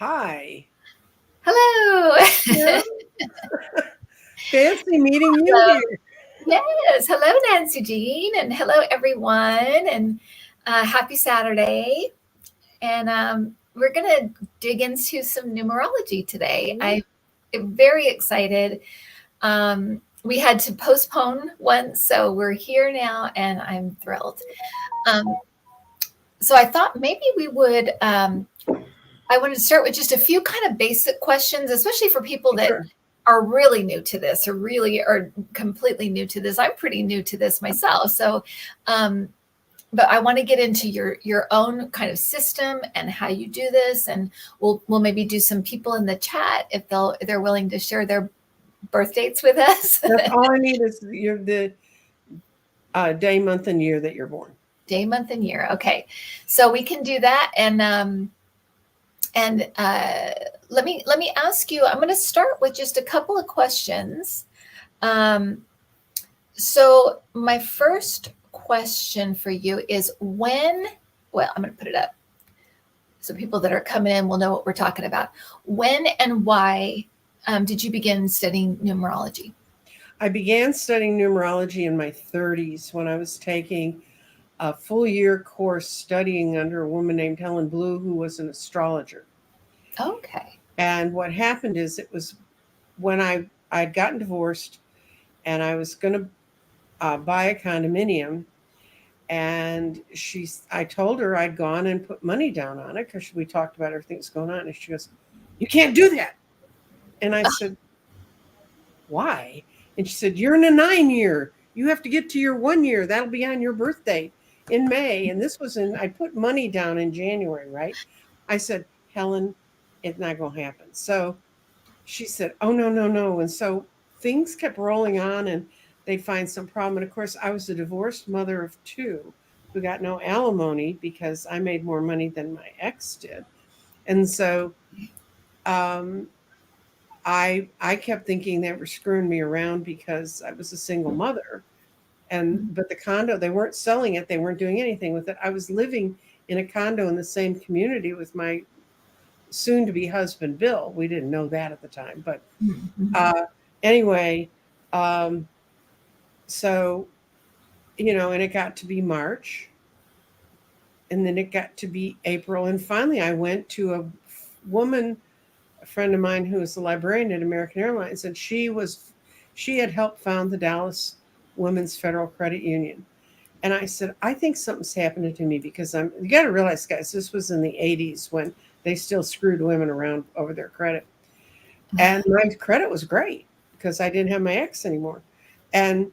Hi. Hello. Yeah. Fancy meeting you Hello. here. Yes. Hello, Nancy Jean, and hello, everyone, and happy Saturday. And we're going to dig into some numerology today. I'm very excited. We had to postpone once, so we're here now, and I'm thrilled. Um, so I thought maybe we would. I wanted to start with just a few kind of basic questions, especially for people that Sure. are really new to this or really are completely new to this. I'm pretty new to this myself. So, but I want to get into your own kind of system and how you do this, and we'll maybe do some people in the chat if they're willing to share their birth dates with us. That's all I need is the day, month, and year that you're born. Day, month, and year. Okay, so we can do that, and let me ask you. I'm going to start with just a couple of questions. Um, so my first question for you is when. Well, I'm going to put it up so people that are coming in will know what we're talking about. When and why did you begin studying numerology? I began studying numerology in my 30s when I was taking a full year course studying under a woman named Helen Blue, who was an astrologer. Okay. And what happened is it was when I'd gotten divorced and I was going to buy a condominium. And I told her I'd gone and put money down on it because we talked about everything that's going on. And she goes, "You can't do that." And I said, "Why?" And she said, "You're in a 9 year. You have to get to your 1 year. That'll be on your birthday in May." And I put money down in January, right? I said, "Helen, it's not going to happen." So she said, "Oh, no, no, no." And so things kept rolling on and they'd find some problem. And of course, I was a divorced mother of two who got no alimony because I made more money than my ex did. And so um, I kept thinking they were screwing me around because I was a single mother. But the condo, they weren't selling it. They weren't doing anything with it. I was living in a condo in the same community with my soon to be husband, Bill. We didn't know that at the time, but Mm-hmm. uh, anyway, um, so, and it got to be March and then it got to be April. And finally, I went to woman, a friend of mine who was a librarian at American Airlines, and she had helped found the Dallas Women's Federal Credit Union. And I said, "I think something's happening to me because you got to realize, guys, this was in the 80s when they still screwed women around over their credit. And my credit was great because I didn't have my ex anymore." And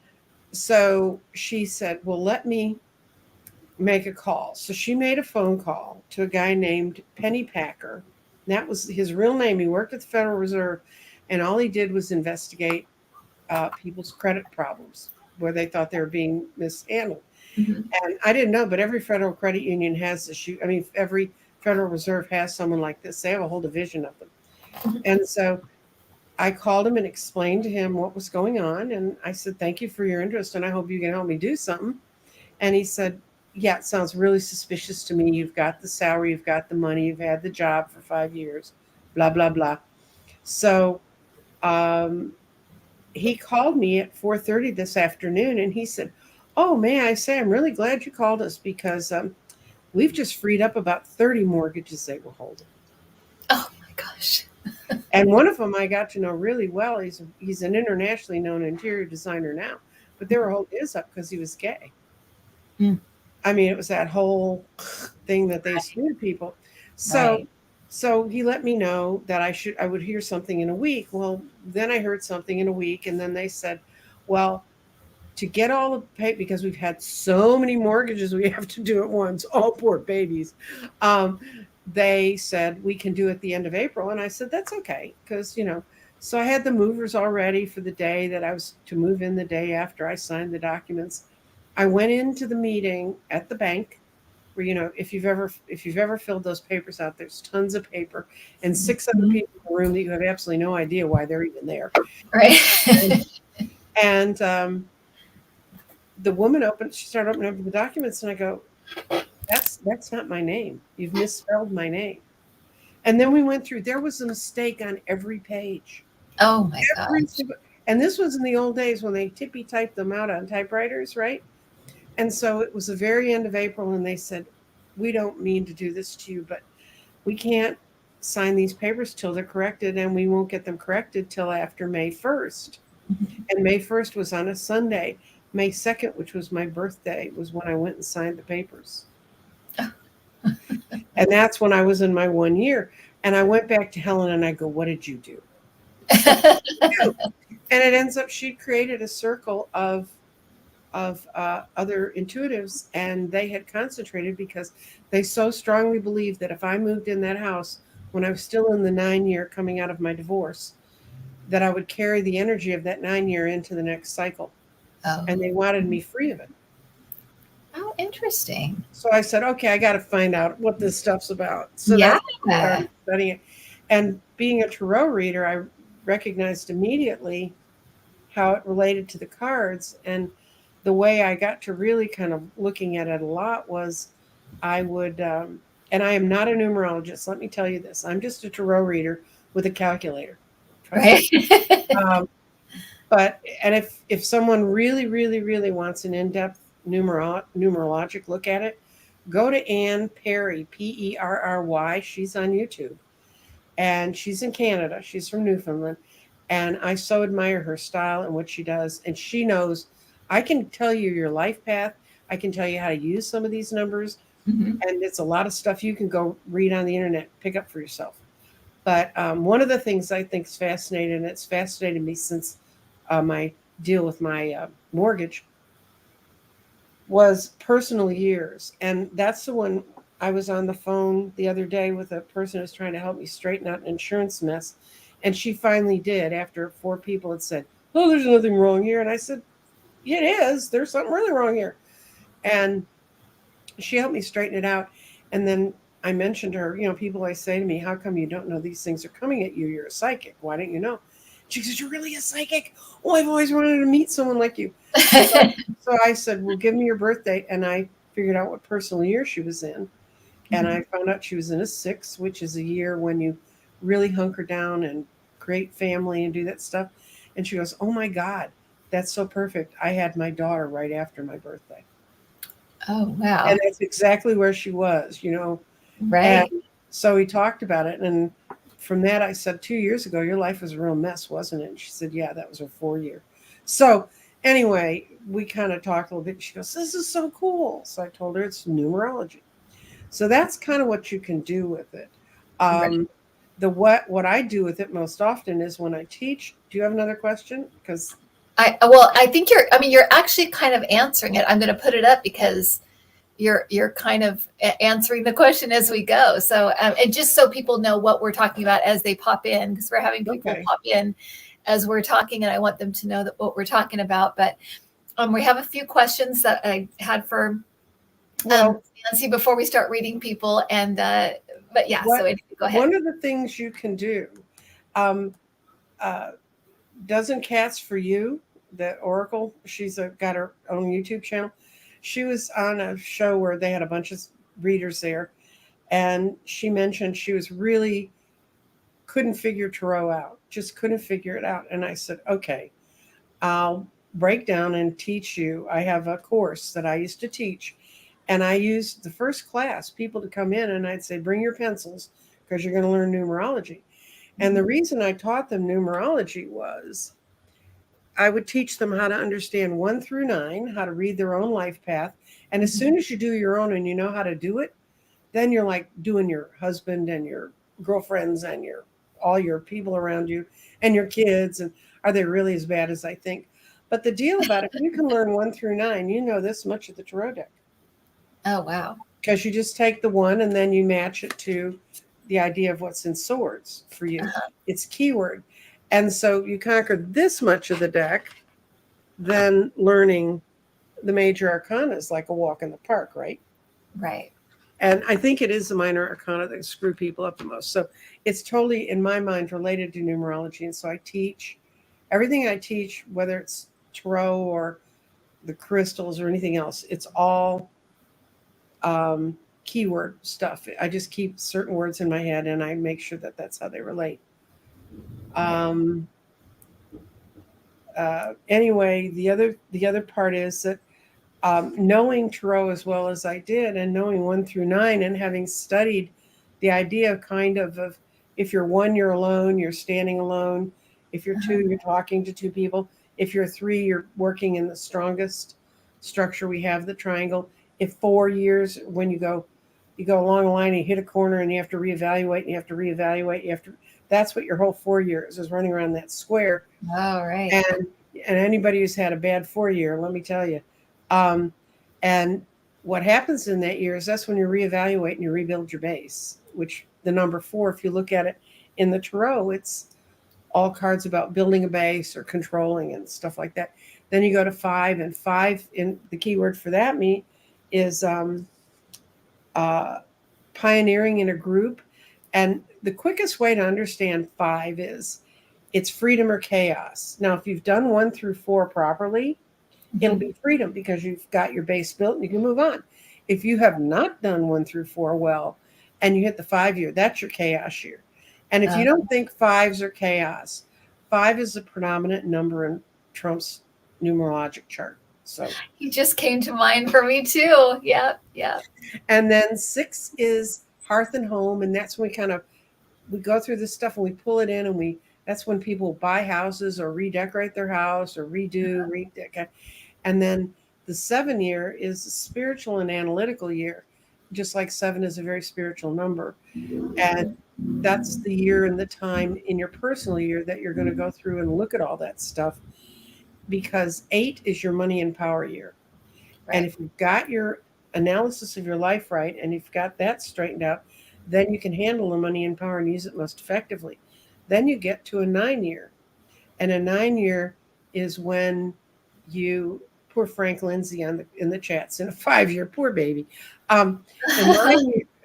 so she said, "Well, let me make a call." So she made a phone call to a guy named Penny Packer. That was his real name. He worked at the Federal Reserve, and all he did was investigate people's credit problems where they thought they were being mishandled. Mm-hmm. And I didn't know, but every federal credit union has this. I mean, every Federal Reserve has someone like this. They have a whole division of them. And so I called him and explained to him what was going on. And I said, "Thank you for your interest, and I hope you can help me do something." And he said, "Yeah, it sounds really suspicious to me. You've got the salary, you've got the money, you've had the job for 5 years, blah, blah, blah." So um, he called me at 4:30 this afternoon and he said, "Oh, may I say, I'm really glad you called us because we've just freed up about 30 mortgages they were holding." Oh my gosh. And one of them I got to know really well. He's an internationally known interior designer now, but they were holding his up because he was gay. Mm. I mean, it was that whole thing that they screwed people. So, Right. so he let me know that I would hear something in a week. Well, then I heard something in a week, and then they said, "Well, to get all the pay because we've had so many mortgages we have to do at once." Oh, poor babies. Um, they said we can do it at the end of April, and I said that's okay because. So I had the movers all ready for the day that I was to move in the day after I signed the documents. I went into the meeting at the bank where if you've ever filled those papers out, there's tons of paper and six other Mhm. people in the room that you have absolutely no idea why they're even there. Right. And the woman she started opening up the documents, and I go, that's not my name. You've misspelled my name." And then we went through, there was a mistake on every page. Oh my Every gosh. single, and this was in the old days when they tippy typed them out on typewriters, right? And so it was the very end of April, and they said, we don't mean to do this to you, but we can't sign these papers till they're corrected, and we won't get them corrected till after May 1st. Mhm. And May 1st was on a Sunday. May 2nd, which was my birthday, was when I went and signed the papers. And that's when I was in my 1 year. And I went back to Helen and I go, what did you do? What did you do? And it ends up she'd created a circle of other intuitives, and they had concentrated because they so strongly believed that if I moved in that house when I was still in the 9 year coming out of my divorce, that I would carry the energy of that 9 year into the next cycle. Oh. And they wanted me free of it. Oh, interesting. So I said, okay, I got to find out what this stuff's about. So Yeah. that's when I started studying it. And being a tarot reader, I recognized immediately how it related to the cards. And the way I got to really kind of looking at it a lot was I would, and I am not a numerologist, let me tell you this. I'm just a tarot reader with a calculator. Trust Right. me. Um, and if someone really, really, really wants an in-depth numerologic look at it, go to Anne Perry, Perry. She's on YouTube, and she's in Canada. She's from Newfoundland, and I so admire her style and what she does. And she knows. I can tell you your life path. I can tell you how to use some of these numbers, Mhm. and it's a lot of stuff you can go read on the internet, pick up for yourself. But one of the things I think is fascinating, and it's fascinated me since my deal with my mortgage, was personal years. And that's the one I was on the phone the other day with a person who was trying to help me straighten out an insurance mess. And she finally did after 4 people had said, oh, there's nothing wrong here. And I said, yeah, it is. There's something really wrong here. And she helped me straighten it out. And then I mentioned to her, people always say to me, how come you don't know these things are coming at you? You're a psychic. Why don't you know? She says, you're really a psychic? Oh, I've always wanted to meet someone like you. So I said, well, give me your birth date. And I figured out what personal year she was in. And I found out she was in a 6, which is a year when you really hunker down and create family and do that stuff. And she goes, oh my God, that's so perfect. I had my daughter right after my birthday. Oh, wow. And that's exactly where she was, And Right. so we talked about it. And from that, I said, 2 years ago, your life was a real mess, wasn't it? And she said, yeah, that was her 4 year. So anyway, we kind of talked a little bit. She goes, this is so cool. So I told her it's numerology. So that's kind of what you can do with it. Right. What I do with it most often is when I teach. Do you have another question? Because I think you're actually kind of answering it. I'm going to put it up because you're kind of answering the question as we go. So, and just so people know what we're talking about as they pop in, because we're having people okay. pop in as we're talking, and I want them to know that what we're talking about. But we have a few questions that I had for Nancy before we start reading people, and but yeah. So anyway, go ahead. One of the things you can do, um, doesn't Cats for You, the Oracle, she's got her own YouTube channel. She was on a show where they had a bunch of readers there, and she mentioned she was really couldn't figure tarot out, just couldn't figure it out. And I said, okay, I'll break down and teach you. I have a course that I used to teach, and I used the first class people to come in, and I'd say, bring your pencils because you're going to learn numerology. And the reason I taught them numerology was I would teach them how to understand 1 through 9, how to read their own life path. And as soon as you do your own and you know how to do it, then you're like doing your husband and your girlfriends and all your people around you and your kids. And are they really as bad as I think? But the deal about it, if you can learn 1 through 9, you know this much of the tarot deck. Oh, wow. Because you just take the 1 and then you match it to the idea of what's in swords for you. It's keyword. And so you conquer this much of the deck, then learning the major arcana is like a walk in the park, right? Right. And I think it is the minor arcana that screw people up the most. So it's totally, in my mind, related to numerology. And so I teach everything I teach, whether it's tarot or the crystals or anything else, it's all keyword stuff. I just keep certain words in my head, and I make sure that that's how they relate. Um, anyway, the other part is that knowing tarot as well as I did, and knowing 1 through 9, and having studied the idea of if you're 1, you're alone, you're standing alone. If you're 2, you're talking to 2 people. If you're 3, you're working in the strongest structure we have, the triangle. If 4 years, when you go along a line and you hit a corner and you have to reevaluate and you have to reevaluate, that's what your whole 4 years is, running around that square. Oh, right. And anybody who's had a bad 4 year, let me tell you. And what happens in that year is that's when you reevaluate and you rebuild your base, which the number 4, if you look at it in the tarot, it's all cards about building a base or controlling and stuff like that. Then you go to 5, and 5, in the key word for that is pioneering in a group. And the quickest way to understand 5 is it's freedom or chaos. Now, if you've done 1 through 4 properly, it'll be freedom because you've got your base built and you can move on. If you have not done 1 through 4 well and you hit the 5 year, that's your chaos year. And if you don't think 5s are chaos, 5 is the predominant number in Trump's numerologic chart. So he just came to mind for me too. Yep. And then 6 is hearth and home, and that's when we go through this stuff and we pull it in, and that's when people buy houses or redecorate their house or and then the 7 year is a spiritual and analytical year, just like 7 is a very spiritual number. And that's the year and the time in your personal year that you're going to go through and look at all that stuff, because 8 is your money and power year. Right. And if you've got your analysis of your life right, and you've got that straightened out, then you can handle the money and power and use it most effectively. Then you get to a 9 year. And a 9 year is when poor Frank Lindsay in the chats, in a 5 year, poor baby. A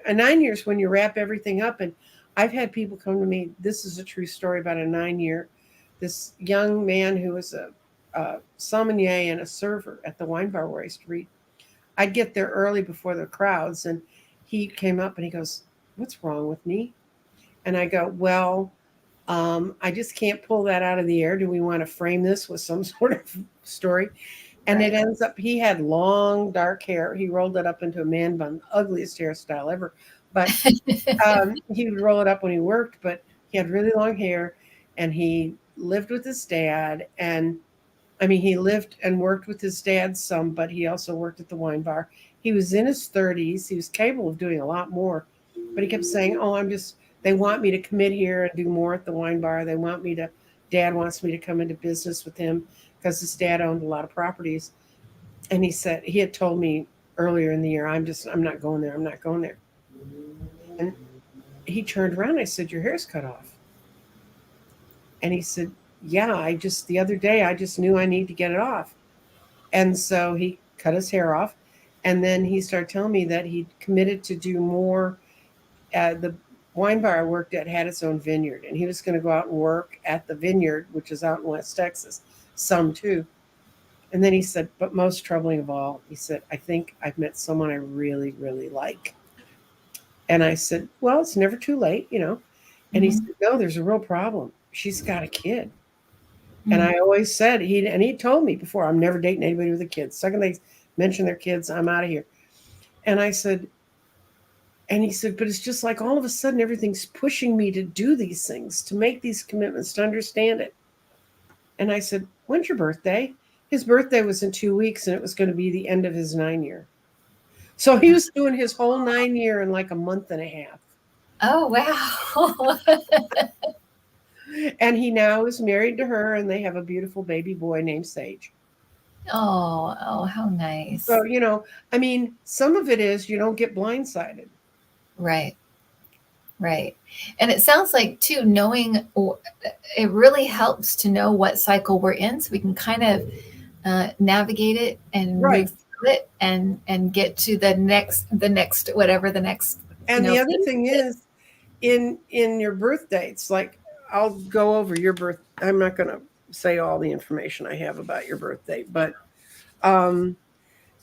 9 years when you wrap everything up. And I've had people come to me, this is a true story about a 9 year. This young man who was a sommelier and a server at the wine bar where I used to read. I'd get there early before the crowds, and he came up and he goes, "What's wrong with me?" And I go, "Well, I just can't pull that out of the air. Do we want to frame this with some sort of story?" And It ends up, he had long, dark hair. He rolled it up into a man bun, ugliest hairstyle ever. But he would roll it up when he worked, but he had really long hair, and he lived with his dad. And he lived and worked with his dad some, but he also worked at the wine bar. He was in his 30s. He was capable of doing a lot more, but he kept saying, they want me to commit here and do more at the wine bar. Dad wants me to come into business with him because his dad owned a lot of properties. And he said, he had told me earlier in the year, I'm not going there. I'm not going there. And he turned around. I said, "Your hair's cut off." And he said, "Yeah, the other day, I just knew I need to get it off." And so he cut his hair off. And then he started telling me that he committed to do more. The wine bar I worked at had its own vineyard, and he was going to go out and work at the vineyard, which is out in West Texas, some too. And then he said, but most troubling of all, he said, "I think I've met someone I really, really like." And I said, "Well, it's never too late, you know." And he said, "No, there's a real problem. She's got a kid." And I always said, he told me before, "I'm never dating anybody with a kid. Second they mention their kids, I'm out of here." And he said, "But it's just like all of a sudden everything's pushing me to do these things, to make these commitments, to understand it." And I said, "When's your birthday?" His birthday was in 2 weeks, and it was going to be the end of his 9 year. So he was doing his whole 9 year in like a month and a half. Oh, wow. And he now is married to her, and they have a beautiful baby boy named Sage. Oh, how nice. So, some of it is you don't get blindsided. Right. And it sounds like, too, knowing, it really helps to know what cycle we're in, so we can kind of navigate it and move through it and get to the next, whatever the next. And the other thing is, in your birth dates, like, I'll go over your birth. I'm not going to say all the information I have about your birth date, but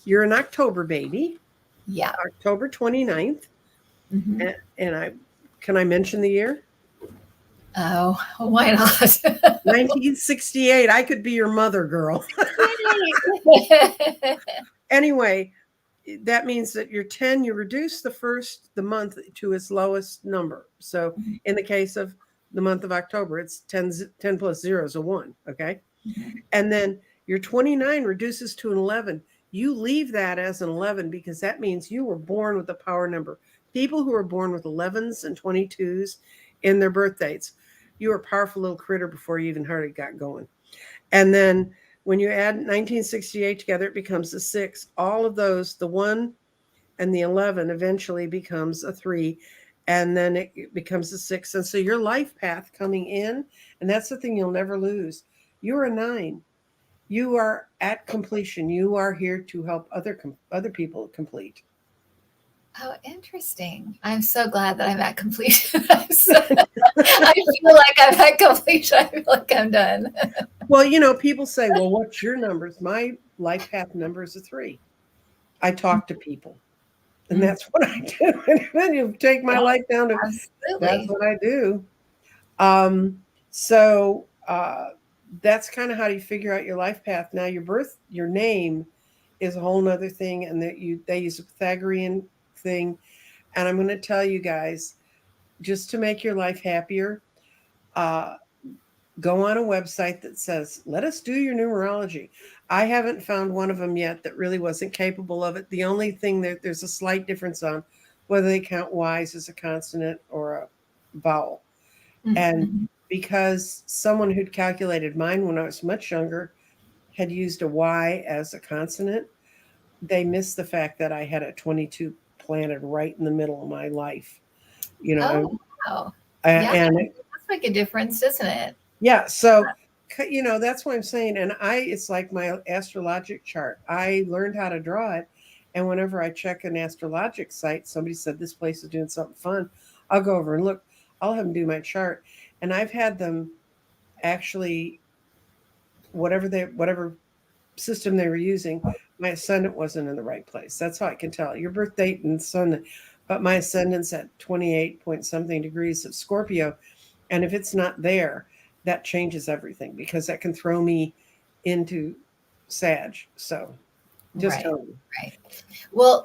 you're an October baby. Yeah. October 29th. Mm-hmm. And can I mention the year? Oh, why not? 1968. I could be your mother, girl. Yay. Anyway, that means that you're 10, you reduce the month to its lowest number. So in the case of the month of October, it's 10 plus 0 is a 1. Okay. Mhm. And then your 29 reduces to an 11. You leave that as an 11 because that means you were born with a power number. People who are born with 11s and 22s in their birth dates, you were a powerful little critter before you even hardly got going. And then when you add 1968 together, it becomes a 6. All of those, the 1 and the 11 eventually becomes a 3, and then it becomes a 6. And so your life path coming in, and that's the thing you'll never lose. You're a 9. You are at completion. You are here to help other people complete. Oh, interesting. I'm so glad that I'm at completion. I feel like I'm at completion. I feel like I'm done. Well, people say, well, what's your numbers? My life path number is a 3. I talk to people. And Mm, that's what I do. And then you take my yeah, life down to that's absolutely. what I do. So that's kind of how you figure out your life path. Now your name is a whole nother thing, and they use a Pythagorean thing. And I'm going to tell you guys, just to make your life happier, uh, go on a website that says, let us do your numerology. I haven't found one of them yet that really wasn't capable of it. The only thing that there's a slight difference on whether they count Y's as a consonant or a vowel. And Mm-hmm. because someone who'd calculated mine when I was much younger had used a Y as a consonant, they missed the fact that I had a 22 planted right in the middle of my life, you know, Oh, wow. Yeah, and that does make a difference, doesn't it? yeah, so that's what I'm saying. And it's like my astrologic chart. I learned how to draw it, and whenever I check an astrologic site, somebody said this place is doing something fun. I'll go over and look. I'll have them do my chart, and I've had them actually whatever system they were using. My ascendant wasn't in the right place. That's how I can tell your birth date and sun. But my ascendant's at 28 point something degrees of Scorpio, and if it's not there, that changes everything because that can throw me into Sag. So just Right, tell me. right. Well,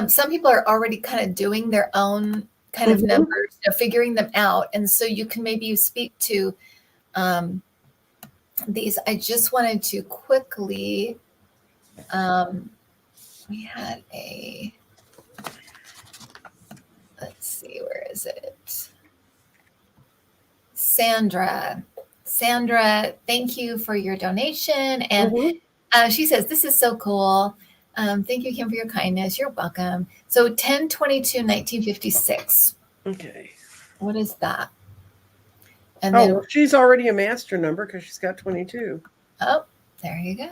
some people are already kind of doing their own kind of Mhm. numbers, figuring them out. And so you can maybe speak to um, these. I just wanted to quickly, um, we had let's see, where is it? Sandra, thank you for your donation. And Mhm. she says, this is so cool. Thank you, Kim, for your kindness. You're welcome. So 10/22/1956. Okay. What is that? And Oh, then, well, she's already a master number because she's got 22. oh, there you go.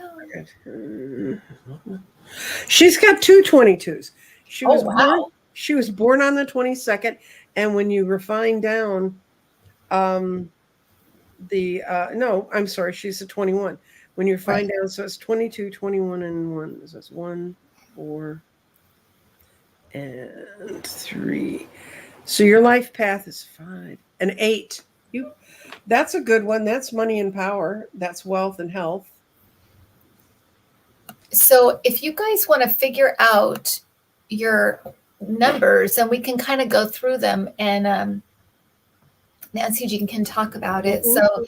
She's got two 22s. She Oh, was born. wow. She was born on the 22nd, and when you refine down, um, the no, I'm sorry, she's a 21. When you Right. find out, so it's 22, 21, and 1. So it's 1, 4, and 3. So your life path is 5 and 8. You That's a good one. That's money and power. That's wealth and health. So if you guys want to figure out your numbers, and we can kind of go through them, and Nancy Jean can talk about it. Mm-hmm.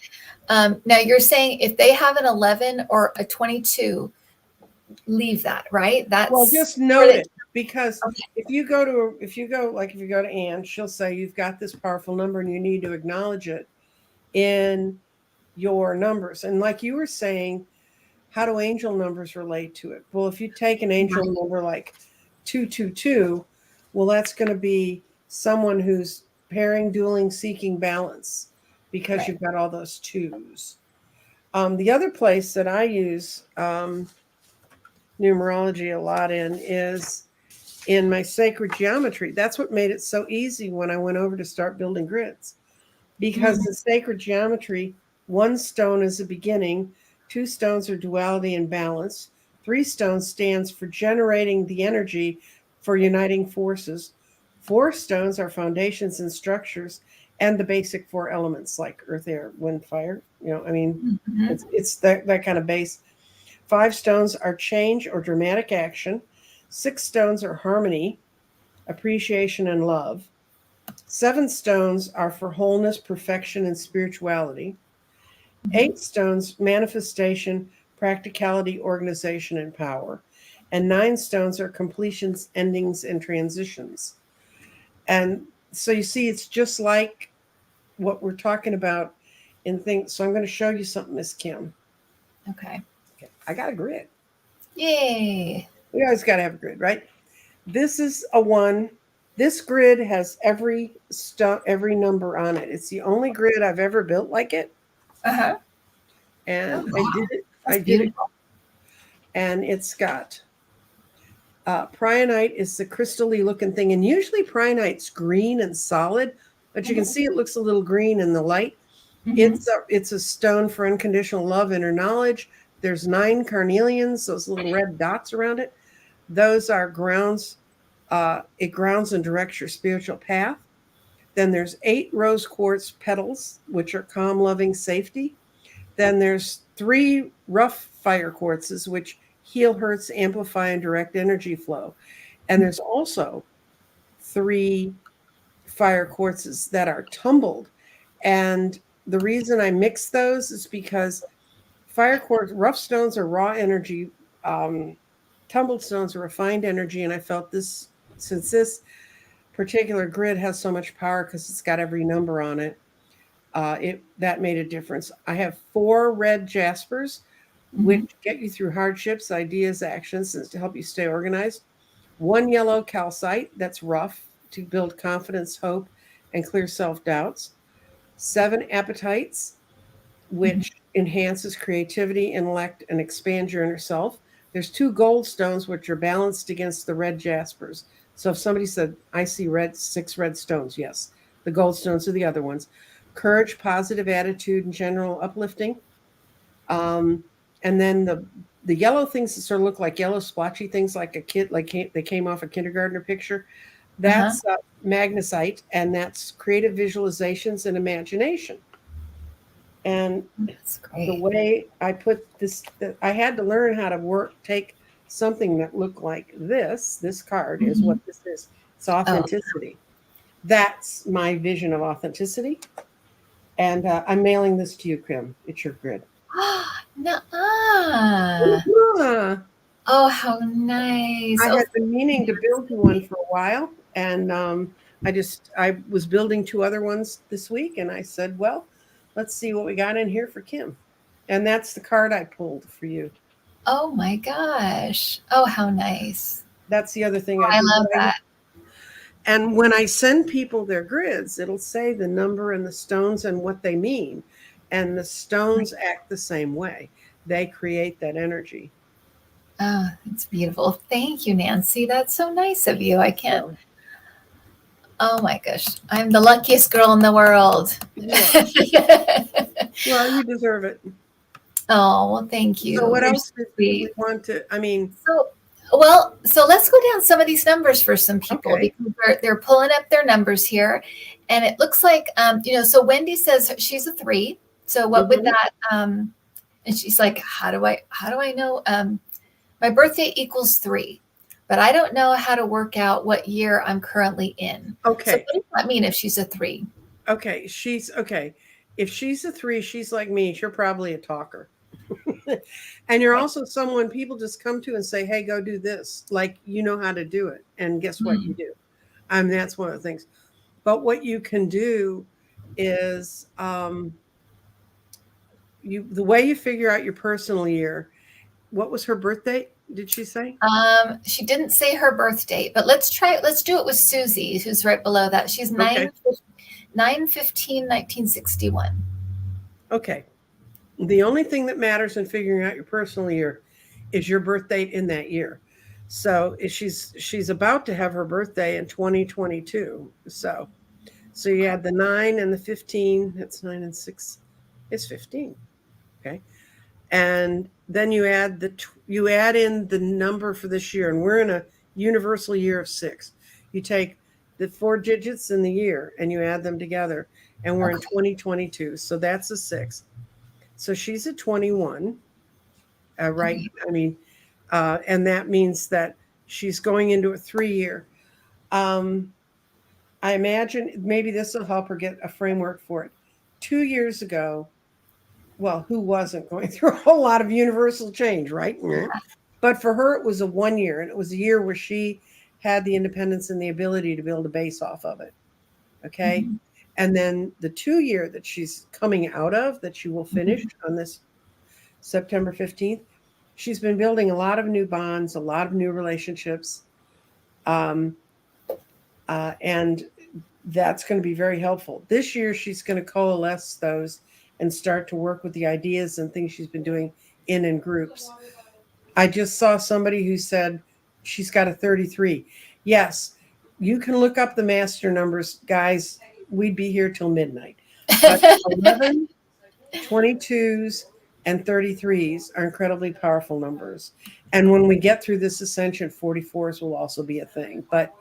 So now you're saying if they have an 11 or a 22, leave that, right? Well, That's just where note they, it because okay. if you go to Anne, she'll say you've got this powerful number and you need to acknowledge it in your numbers. And like you were saying, how do angel numbers relate to it? Well, if you take an angel number like 222, well, that's going to be someone who's pairing, dueling, seeking balance because Right. you've got all those twos. The other place that I use numerology a lot in is in my sacred geometry. That's what made it so easy when I went over to start building grids. Because Mm, in sacred geometry, one stone is a beginning, two stones are duality and balance, three stones stands for generating the energy for uniting forces. 4 stones are foundations and structures, and the basic 4 elements like earth, air, wind, fire. Mm-hmm. It's that kind of base. 5 stones are change or dramatic action. 6 stones are harmony, appreciation, and love. 7 stones are for wholeness, perfection, and spirituality. Mm-hmm. 8 stones, manifestation, practicality, organization, and power. And 9 stones are completions, endings, and transitions. And so you see, it's just like what we're talking about in things. So I'm going to show you something, Miss Kim. Okay. I got a grid. Yay. We always got to have a grid, right? This is a 1. This grid has every number on it. It's the only grid I've ever built like it. Uh-huh. And Oh, wow. I That's did it. beautiful. And it's got prionite is the crystally looking thing. And usually prionite's green and solid, but you can see it looks a little green in the light. Mm-hmm. It's a stone for unconditional love, inner knowledge. There's 9 carnelians, those little red dots around it. Those are grounds. It grounds and directs your spiritual path. Then there's 8 rose quartz petals, which are calm, loving, safety. Then there's 3 rough fire quartzes, which heal, hurts, amplify, and direct energy flow. And there's also 3 fire quartzes that are tumbled. And the reason I mix those is because fire quartz, rough stones are raw energy, tumbled stones are refined energy. And I felt this, since this particular grid has so much power because it's got every number on it, that made a difference. I have 4 red jaspers, which get you through hardships, ideas, actions, and to help you stay organized. 1 yellow calcite, that's rough, to build confidence, hope, and clear self-doubts. 7 appetites, which enhances creativity, intellect, and expands your inner self. There's 2 gold stones, which are balanced against the red jaspers. So if somebody said, I see 6 red stones, yes, the gold stones are the other ones. Courage, positive attitude, and general uplifting. And then the yellow things that sort of look like yellow splotchy things, like a kid, like they came off a kindergartner picture. That's magnesite, and that's creative visualizations and imagination. And That's the great. way I put this, I had to learn how to take something that looked like this. This card is what this is. It's Oh. authenticity. That's my vision of authenticity. And I'm mailing this to you, Kim. It's your grid. Nuh-uh. Yeah. Oh, how nice. I Oh, had been meaning to build you one for a while, and I was building 2 other ones this week, and I said, well, let's see what we got in here for Kim. And that's the card I pulled for you. oh my gosh. Oh, how nice. That's the other thing Oh, I I do. love that. And when I send people their grids, it'll say the number and the stones and what they mean. And the stones act the same way. They create that energy. Oh, it's beautiful. Thank you, Nancy. That's so nice of you. I can't. So, Oh my gosh. I'm the luckiest girl in the world. you are. Well, you deserve it. Oh, well, thank you. So what You're else so did we sweet. want to, So let's go down some of these numbers for some people okay. because they're pulling up their numbers here, and it looks like So Wendy says she's a 3. So what would that? And she's like, how do I know? My birthday equals 3, but I don't know how to work out what year I'm currently in. Okay. So what does that mean if she's a 3? Okay. Okay. If she's a 3, she's like me. You're probably a talker. And you're also someone people just come to and say, hey, go do this. Like, you know how to do it. And guess what you do? That's one of the things. But what you can do is the way you figure out your personal year. What was her birthday? Did she say? She didn't say her birth date, but let's do it with Susie, who's right below that. She's 9/15/1961. Okay. The only thing that matters in figuring out your personal year is your birth date in that year. So she's about to have her birthday in 2022. So you add the 9 and the 15. That's 9 and 6. It's 15. Okay. And then you add in the number for this year, and we're in a universal year of 6. You take the 4 digits in the year and you add them together, and we're in 2022. So that's a 6. So she's a 21, right? Okay. I mean, and that means that she's going into a 3-year. I imagine maybe this will help her get a framework for it. 2 years ago, well, who wasn't going through a whole lot of universal change, right? But for her, it was a 1 year, and it was a year where she had the independence and the ability to build a base off of it. Okay. Mm-hmm. And then the 2 year that she's coming out of, that she will finish on this September 15th, she's been building a lot of new bonds, a lot of new relationships. And that's going to be very helpful. This year, she's going to coalesce those and start to work with the ideas and things she's been doing in groups. I just saw somebody who said she's got a 33. Yes, you can look up the master numbers, guys. We'd be here till midnight. But 11, 22s, and 33s are incredibly powerful numbers. And when we get through this ascension, 44s will also be a thing. But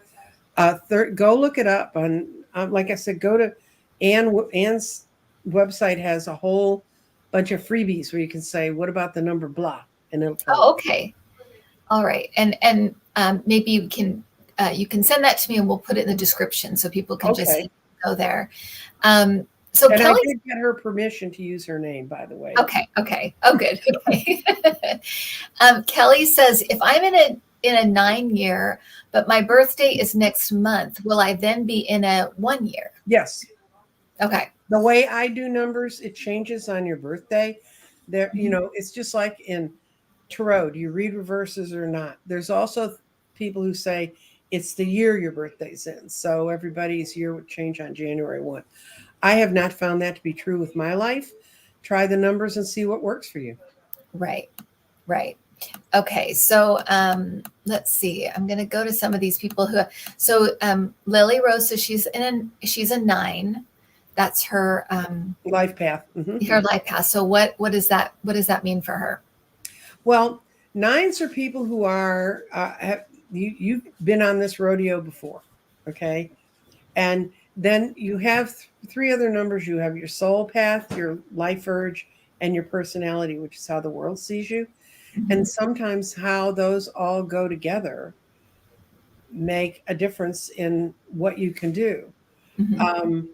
go look it up. Like I said, go to Anne's website has a whole bunch of freebies where you can say, what about the number blah? And it'll tell you. Okay. All right. And maybe you can send that to me and we'll put it in the description so people can just go there. So and Kelly, I did get her permission to use her name, by the way. Okay. Oh, good. Okay. Kelly says, if I'm in a 9-year, but my birthday is next month, will I then be in a 1 year? Yes. Okay. The way I do numbers, it changes on your birthday. There, it's just like in tarot. Do you read reverses or not? There's also people who say it's the year your birthday's in. So everybody's year would change on January 1. I have not found that to be true with my life. Try the numbers and see what works for you. Right. Okay. So let's see. I'm going to go to some of these people Lily Rose says she's a 9. That's her life path. Mm-hmm. Her life path. So what does that mean for her? Well, 9s are people who are you've been on this rodeo before, okay? And then you have 3 other numbers. You have your soul path, your life urge, and your personality, which is how the world sees you. Mm-hmm. And sometimes how those all go together make a difference in what you can do. Mm-hmm.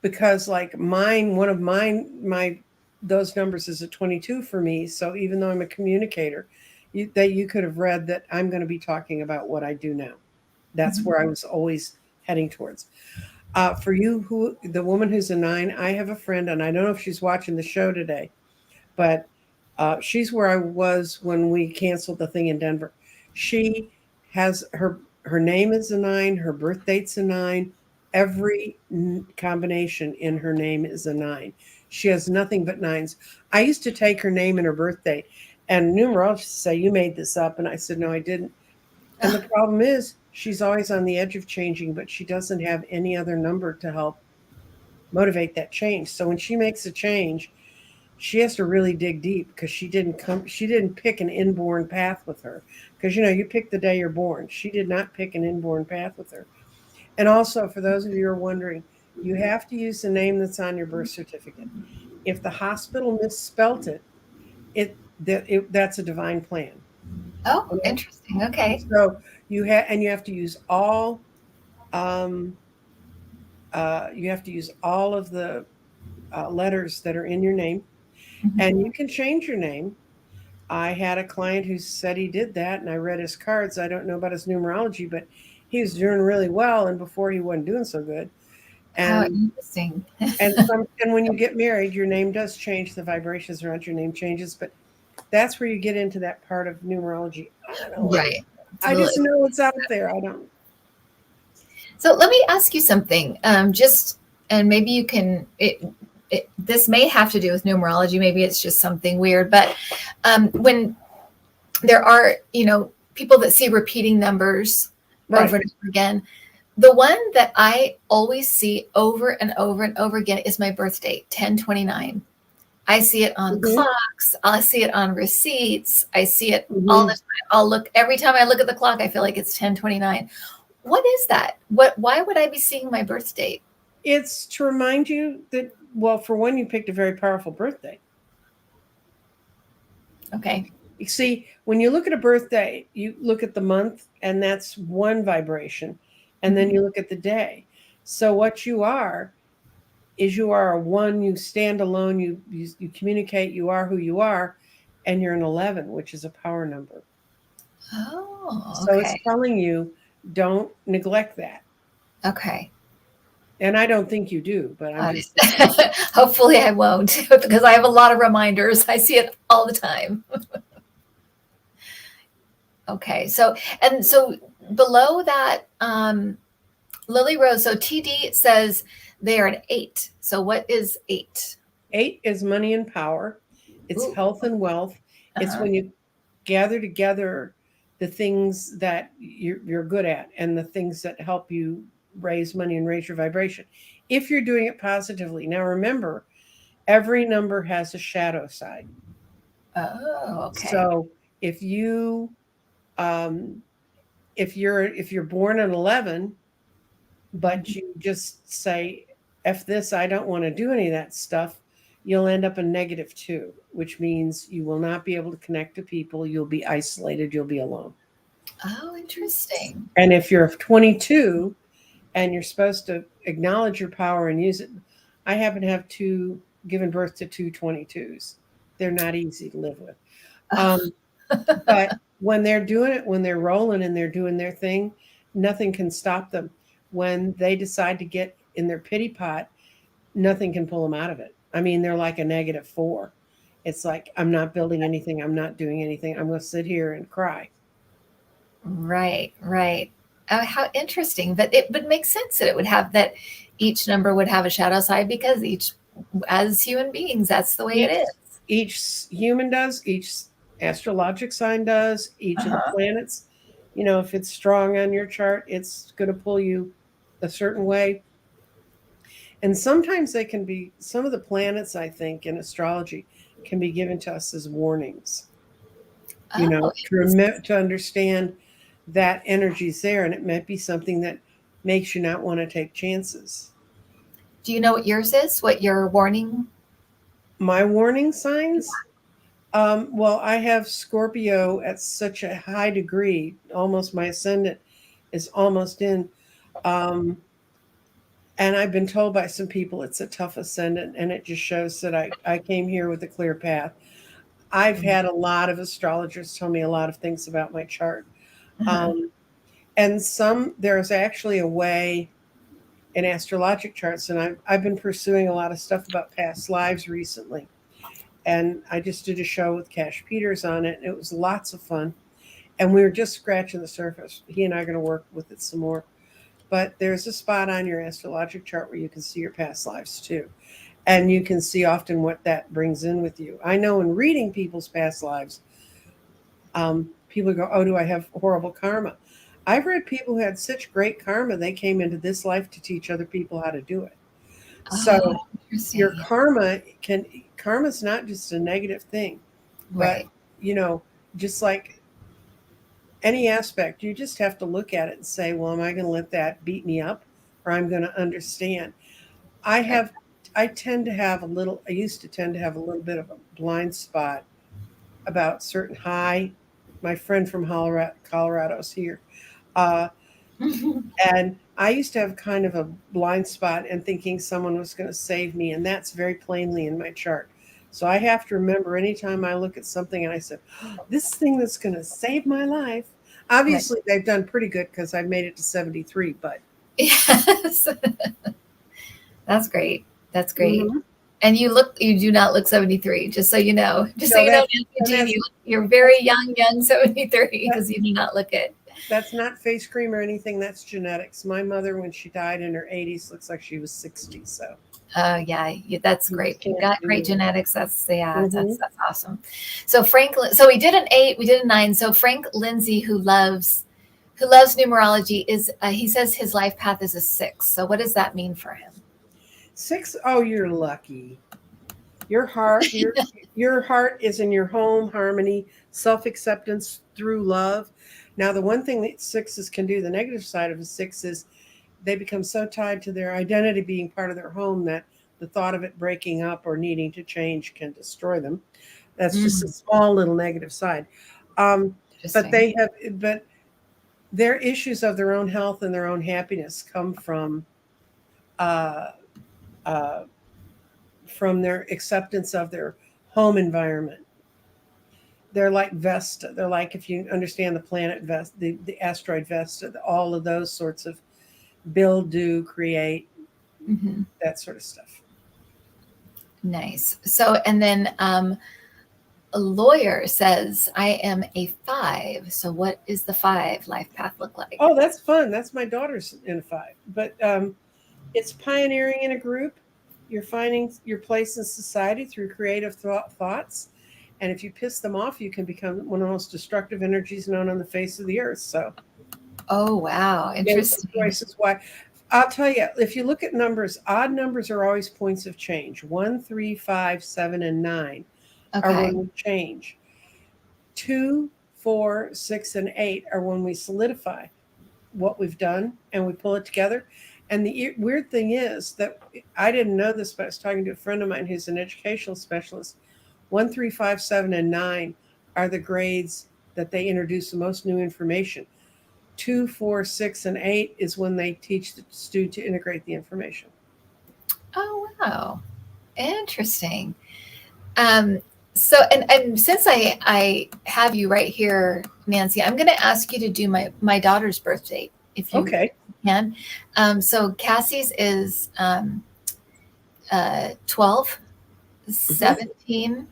Because like one of my those numbers is a 22 for me. So even though I'm a communicator, you could have read that I'm going to be talking about what I do now. That's mm-hmm. where I was always heading towards. For you, the woman who's a 9, I have a friend, and I don't know if she's watching the show today, but she's where I was when we canceled the thing in Denver. She has her name is a 9, her birth date's a 9, every combination in her name is a 9. She has nothing but 9s. I used to take her name and her birth date, and numerologists say, you made this up. And I said, no, I didn't. And the problem is she's always on the edge of changing, but she doesn't have any other number to help motivate that change. So when she makes a change, she has to really dig deep because she didn't pick an inborn path with her. Because, you pick the day you're born. She did not pick an inborn path with her. And also, for those of you who are wondering, you have to use the name that's on your birth certificate. If the hospital misspelt it, that's a divine plan. Oh, okay? Interesting. Okay. So you have to use all of the letters that are in your name, mm-hmm. and you can change your name. I had a client who said he did that, and I read his cards. I don't know about his numerology, but he was doing really well, and before he wasn't doing so good. And, interesting. and when you get married, your name does change. The vibrations around your name changes, but that's where you get into that part of numerology. I don't know. Right. I just know it's out there. I don't. So let me ask you something. And maybe you can. This may have to do with numerology. Maybe it's just something weird. But when there are, people that see repeating numbers over and over again, the one that I always see over and over and over again is my birth date, 10/29. I see it on Mhm. clocks. I see it on receipts. I see it all the Mhm. time. Every time I look at the clock, I feel like it's 10:29. What is that? Why would I be seeing my birth date? It's to remind you that, well, for one, you picked a very powerful birthday. Okay. You see, when you look at a birthday, you look at the month, and that's one vibration. And then Mhm. you look at the day. So what you are is you are a one, you stand alone, you communicate, you are who you are, and you're an 11, which is a power number. Oh, So it's okay. telling you, don't neglect that. Okay. And I don't think you do, but I'm Got just saying. it. Hopefully I won't because I have a lot of reminders. I see it all the time. Okay. So below that, Lily Rose, so TD says they are an 8. So what is 8? 8 is money and power. It's Ooh. health and wealth. It's Uh-huh. when you gather together the things that you're good at and the things that help you raise money and raise your vibration. If you're doing it positively. Now remember, every number has a shadow side. Oh, okay. So if you um, if you're born at 11, but Mhm. you just say, F this, I don't want to do any of that stuff, you'll end up in -2, which means you will not be able to connect to people. You'll be isolated. You'll be alone. Oh, interesting. And if you're 22 and you're supposed to acknowledge your power and use it, I happen to have given birth to two 22s. They're not easy to live with. Um, but when they're doing it, when they're rolling and they're doing their thing, nothing can stop them. When they decide to get in their pity pot, nothing can pull them out of it. I mean, they're like a -4. It's like, I'm not building anything. I'm not doing anything. I'm going to sit here and cry. Right, right. Oh, how interesting. But it makes sense that it would have that each number would have a shadow side because each as human beings, that's the way it Each is. each human does, each astrologic sign does, each of the Uh-huh. planets. You know, if it's strong on your chart, it's going to pull you a certain way. And sometimes they can be, some of the planets, I think, in astrology can be given to us as warnings, Oh, to understand that energy's there. And it might be something that makes you not want to take chances. do you know what yours is? What your warning? My warning signs, well, I have Scorpio at such a high degree, almost my ascendant is almost in. Um, and I've been told by some people it's a tough ascendant, and it just shows that I came here with a clear path. I've had a lot of astrologers tell me a lot of things about my chart. Uh-huh. Um, and there's actually a way in astrologic charts, and I've been pursuing a lot of stuff about past lives recently. And I just did a show with Cash Peters on it, and it was lots of fun. And we were just scratching the surface. He and I are going to work with it some more. But there's a spot on your astrologic chart where you can see your past lives too. And you can see often what that brings in with you. I know in reading people's past lives, people go, "Oh, do I have horrible karma?" I've read people who had such great karma, they came into this life to teach other people how to do it. Oh, So your interesting. karma's not just a negative thing, but Right. you know, just like any aspect, you just have to look at it and say, well, am I going to let that beat me up, or I'm going to understand? I Right. have, I tend to have a little, I used to tend to have a little bit of a blind spot about certain high. My friend from Colorado's here. Uh, and I used to have kind of a blind spot and thinking someone was going to save me. And that's very plainly in my chart. So I have to remember anytime I look at something and I said, oh, this thing that's going to save my life. Right. Obviously, they've done pretty good because I've made it to 73. But Yes. That's great. That's great. Mhm. And you do not look 73, just so you know. Just so No, you know, that's Nancy and Jean, that's you're that's very young 73 that, because you do not look it. that's not face cream or anything. That's genetics. My mother, when she died in her 80s, looks like she was 60. So Oh yeah, that's you great. You've can't got great do it. genetics. Hmm. That's awesome. So so we did an 8, we did a 9. So Frank Lindsay, who loves numerology, is he says his life path is a 6. So what does that mean for him? 6, oh, you're lucky. Your heart, your heart is in your home, harmony, self-acceptance through love. Now, the one thing that sixes can do, the negative side of a six is they become so tied to their identity being part of their home that the thought of it breaking up or needing to change can destroy them. That's just a Mm, small little negative side. Um, but interesting. but their issues of their own health and their own happiness come uh, uh, from their acceptance of their home environment. They're like Vesta. They're like, if you understand the planet Vesta, the asteroid Vesta, all of those sorts of build, do, create, Hmm. that sort of stuff. Nice. So, and then a lawyer says, I am a 5. So, what is the 5 life path look like? Oh, that's fun. That's my daughter's in five. But it's pioneering in a group. You're finding your place in society through creative thoughts. And if you piss them off, you can become one of the most destructive energies known on the face of the earth. So Oh, wow. make some Interesting. choices. Why? I'll tell you, if you look at numbers, odd numbers are always points of change. 1, 3, 5, 7, and 9 are Okay. when we change. 2, 4, 6, and 8 are when we solidify what we've done and we pull it together. And the weird thing is that I didn't know this, but I was talking to a friend of mine who's an educational specialist. 1, 3, 5, 7, and 9 are the grades that they introduce the most new information. 2, 4, 6, and 8 is when they teach the student to integrate the information. Oh, wow. Interesting. Um, so, and since I have you right here, Nancy, I'm going to ask you to do my daughter's birth date, if you Okay. can. So Cassie's is 12, Mhm. 17,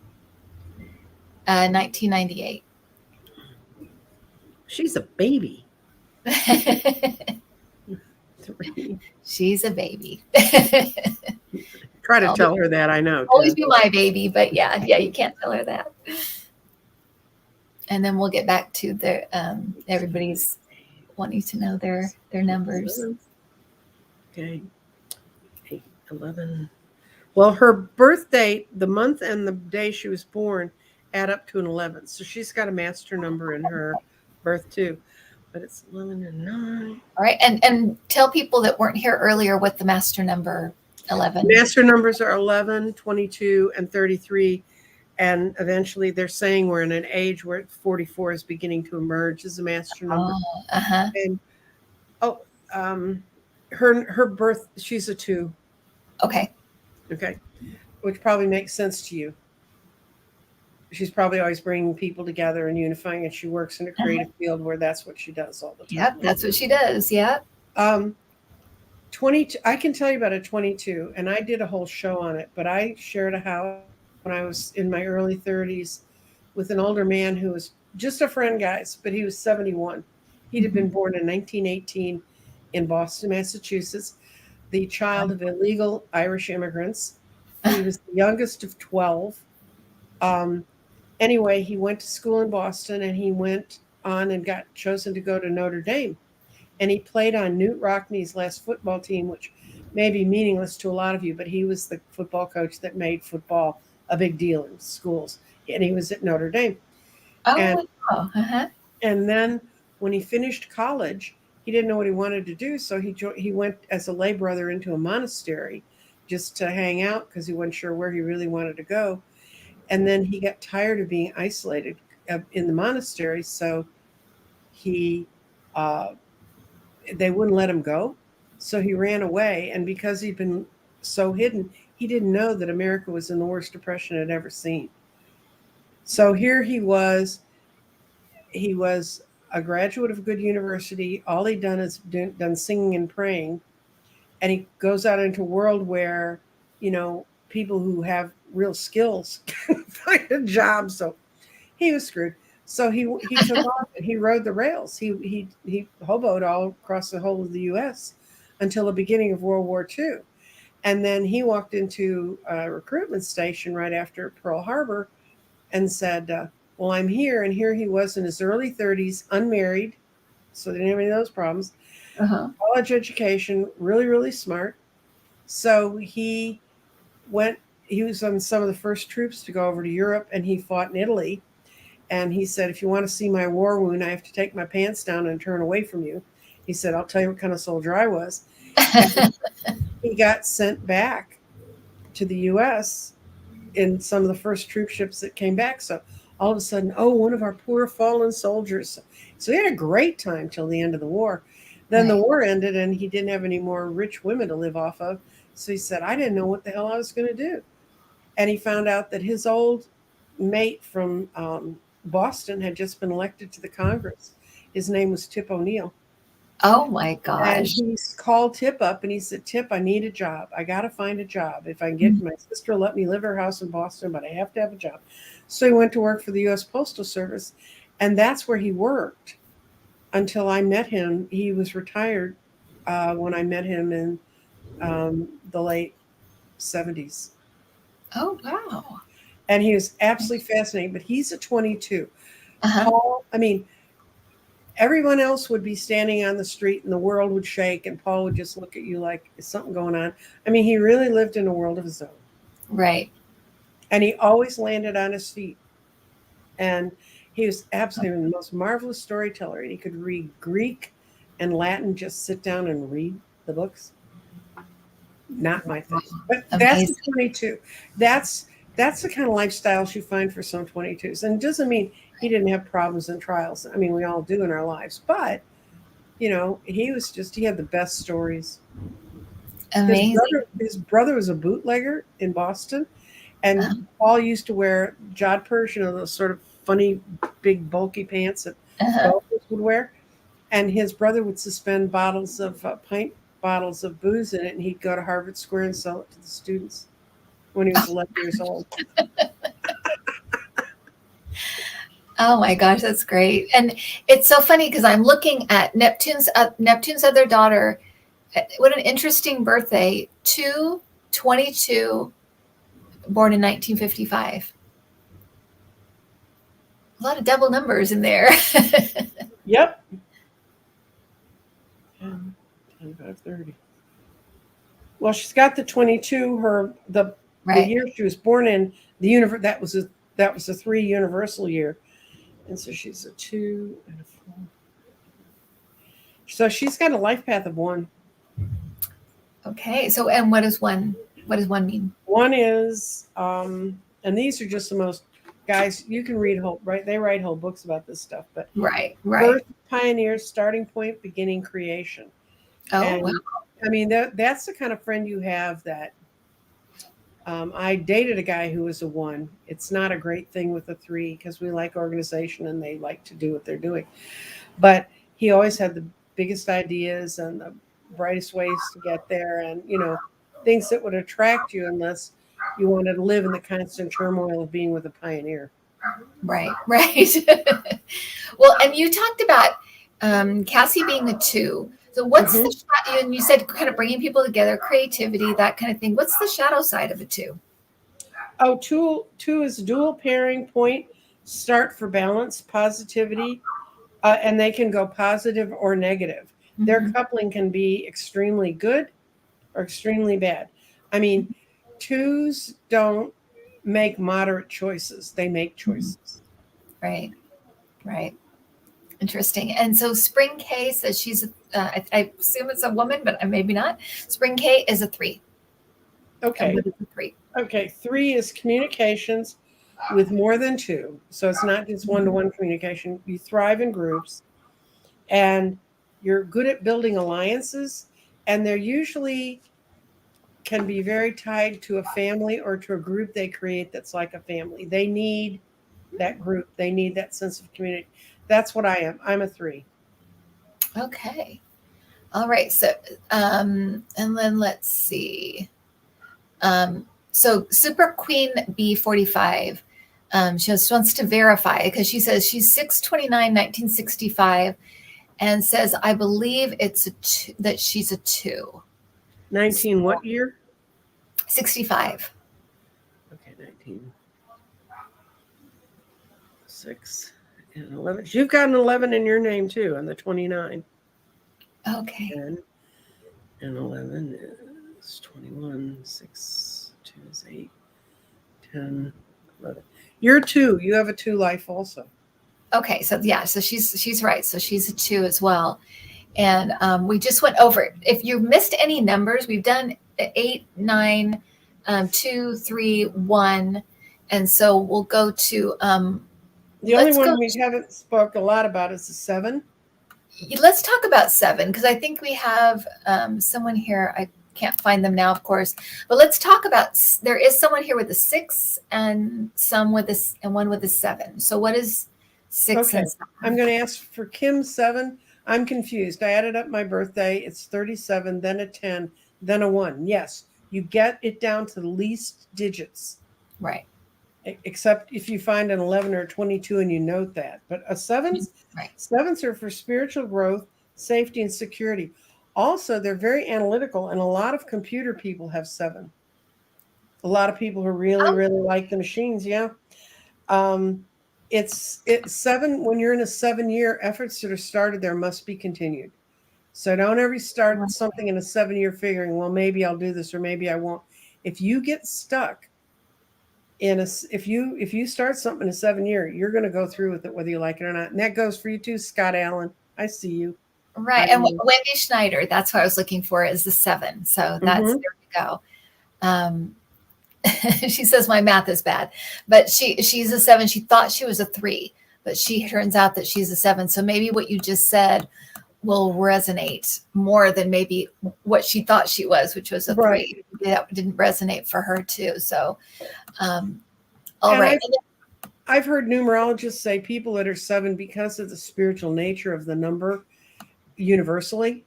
1998. She's a baby. 3. She's a baby. Try to Always, tell her that, I know always too. be my baby, but yeah, you can't tell her that. And then we'll get back to the everybody's wanting to know their numbers. 11. Okay. 8, 11. Well, her birth date, the month and the day she was born add up to an 11. So she's got a master number in her birth too. But it's 11 and 9. All right, and tell people that weren't here earlier what the master number 11. Master numbers are 11, 22, and 33. And eventually they're saying we're in an age where 44 is beginning to emerge as a master number. Oh, uh-huh. And oh, her birth, she's a 2. Okay. Okay. Which probably makes sense to you. She's probably always bringing people together and unifying, and she works in a creative field where that's what she does all the time. Yep, that's what she does. Yep. 22, I can tell you about a 22, and I did a whole show on it, but I shared a house when I was in my early 30s with an older man who was just a friend, guys, but he was 71. He'd have been born in 1918 in Boston, Massachusetts, the child of illegal Irish immigrants. He was the youngest of 12. Anyway, he went to school in Boston, and he went on and got chosen to go to Notre Dame. And he played on Newt Rockney's last football team, which may be meaningless to a lot of you, but he was the football coach that made football a big deal in schools. And he was at Notre Dame. And Oh, wow. Uh-huh. and then when he finished college, he didn't know what he wanted to do, so he went as a lay brother into a monastery just to hang out because he wasn't sure where he really wanted to go. And then he got tired of being isolated in the monastery, so he uh, they wouldn't let him go. So he ran away, and because he'd been so hidden, he didn't know that America was in the worst depression it had ever seen. So here he was. He was a graduate of a good university. All he'd done is done singing and praying, and he goes out into a world where, people who have real skills can find a job. So he was screwed. So he took off and he rode the rails. He hoboed all across the whole of the U.S. until the beginning of World War II, and then he walked into a recruitment station right after Pearl Harbor, and said, "Well, I'm here." And here he was in his early 30s, unmarried, so they didn't have any of those problems. Uh-huh. College education, really, really smart. So he went he was on some of the first troops to go over to Europe, and he fought in Italy. And he said, if you want to see my war wound, I have to take my pants down and turn away from you. He said, I'll tell you what kind of soldier I was. And he got sent back to the U.S. in some of the first troop ships that came back. So all of a sudden, oh, one of our poor fallen soldiers. So he had a great time till the end of the war. Then the war ended, and he didn't have any more rich women to live off of. So he said, I didn't know what the hell I was going to do. And he found out that his old mate from Boston had just been elected to the Congress. His name was Tip O'Neill. Oh my And gosh. he called Tip up and he said, Tip, I need a job. I got to find a job. If I can get my sister to let me live her house in Boston, but I have to have a job. So he went to work for the U.S. Postal Service, and that's where he worked until I met him. He was retired when I met him in the late 70s. Oh, wow. And he was absolutely fascinating, but he's a 22. Uh-huh. Paul, I mean, everyone else would be standing on the street and the world would shake, and Paul would just look at you like, is something going on? I mean, he really lived in a world of his own. Right. And he always landed on his feet. And he was absolutely the most marvelous storyteller. He could read Greek and Latin, just sit down and read the books. Not my thing. But that's the 22. That's the kind of lifestyles you find for some 22s. And it doesn't mean he didn't have problems and trials. I mean, we all do in our lives. But, he had the best stories. Amazing. His brother was a bootlegger in Boston. And Paul used to wear jodhpurs, those sort of funny, big, bulky pants that golfers would wear. And his brother would suspend pint bottles of booze in it, and he'd go to Harvard Square and sell it to the students when he was 11 years old. Oh my gosh, that's great. And it's so funny because I'm looking at Neptune's other daughter. What an interesting birthday. 2/22, born in 1955. A lot of double numbers in there. Yep. 25, 30. Well, she's got the 22. The year she was born in, that was a 3 universal year, and so she's a 2 and a 4. So she's got a life path of 1. Okay. So, and what does 1 mean? 1 is, and these are just the most, guys, you can read they write whole books about this stuff, but right. Birth, pioneer, starting point, beginning, creation. Oh, and, wow. I mean, that's the kind of friend you have that, I dated a guy who was a 1. It's not a great thing with a 3 because we like organization and they like to do what they're doing. But he always had the biggest ideas and the brightest ways to get there, and, things that would attract you unless you wanted to live in the constant turmoil of being with a pioneer. Right. Well, and you talked about Cassie being a 2. So what's and you said kind of bringing people together, creativity, that kind of thing. What's the shadow side of a 2? Oh, 2 is dual pairing point, start for balance, positivity, and they can go positive or negative. Their coupling can be extremely good or extremely bad. I mean, 2s don't make moderate choices. They make choices. Right. Interesting. And so Spring K says she's, I assume it's a woman, but maybe not. Spring K is a 3. Okay. And what is a 3? Okay. 3 is communications with more than 2. So it's not just one-to-one communication. You thrive in groups, and you're good at building alliances, and they're usually can be very tied to a family or to a group they create that's like a family. They need that group. They need that sense of community. That's what I am. I'm a 3. Okay. All right. So, and then let's see. So Super Queen B45, she wants to verify because she says she's 6/29/1965 and says, I believe that she's a 2. 19 what year? 65. Okay, 19. 6 and 11. You've got an 11 in your name too, and the 29. Okay. 10 and 11 is 21. 6, 2 is 8. 10, 11. You're 2. You have a 2 life also. Okay, so yeah, so she's right. So she's a 2 as well. And we just went over it. If you missed any numbers, we've done 8, 9, 2, 3, 1. And so we'll go to the only one we haven't spoke a lot about is the 7. Let's talk about 7, because I think we have someone here. I can't find them now, of course, but let's talk about, there is someone here with a 6 and some with a, and one with a 7. So what is 6 Okay. and 7? I'm going to ask for Kim's 7. I'm confused. I added up my birthday. It's 37, then a 10, then a 1. Yes, you get it down to the least digits. Right. Except if you find an 11 or a 22 and you note that. But a 7s, right. 7s are for spiritual growth, safety, and security. Also, they're very analytical, and a lot of computer people have 7. A lot of people who really, really like the machines, yeah. It's 7. When you're in a 7-year, efforts that are started there must be continued. So don't ever start something in a 7-year figuring, well, maybe I'll do this or maybe I won't. If you get stuck in a, if you start something in a 7-year, you're going to go through with it whether you like it or not. And that goes for you too, Scott Allen. I see you. Right. And Wendy Schneider, that's what I was looking for, is the 7. So that's there we go. She says my math is bad, but she's a 7. She thought she was a 3, but she turns out that she's a 7. So maybe what you just said will resonate more than maybe what she thought she was, which was a 3. That didn't resonate for her too. So, all right. I've heard numerologists say people that are 7, because of the spiritual nature of the number universally,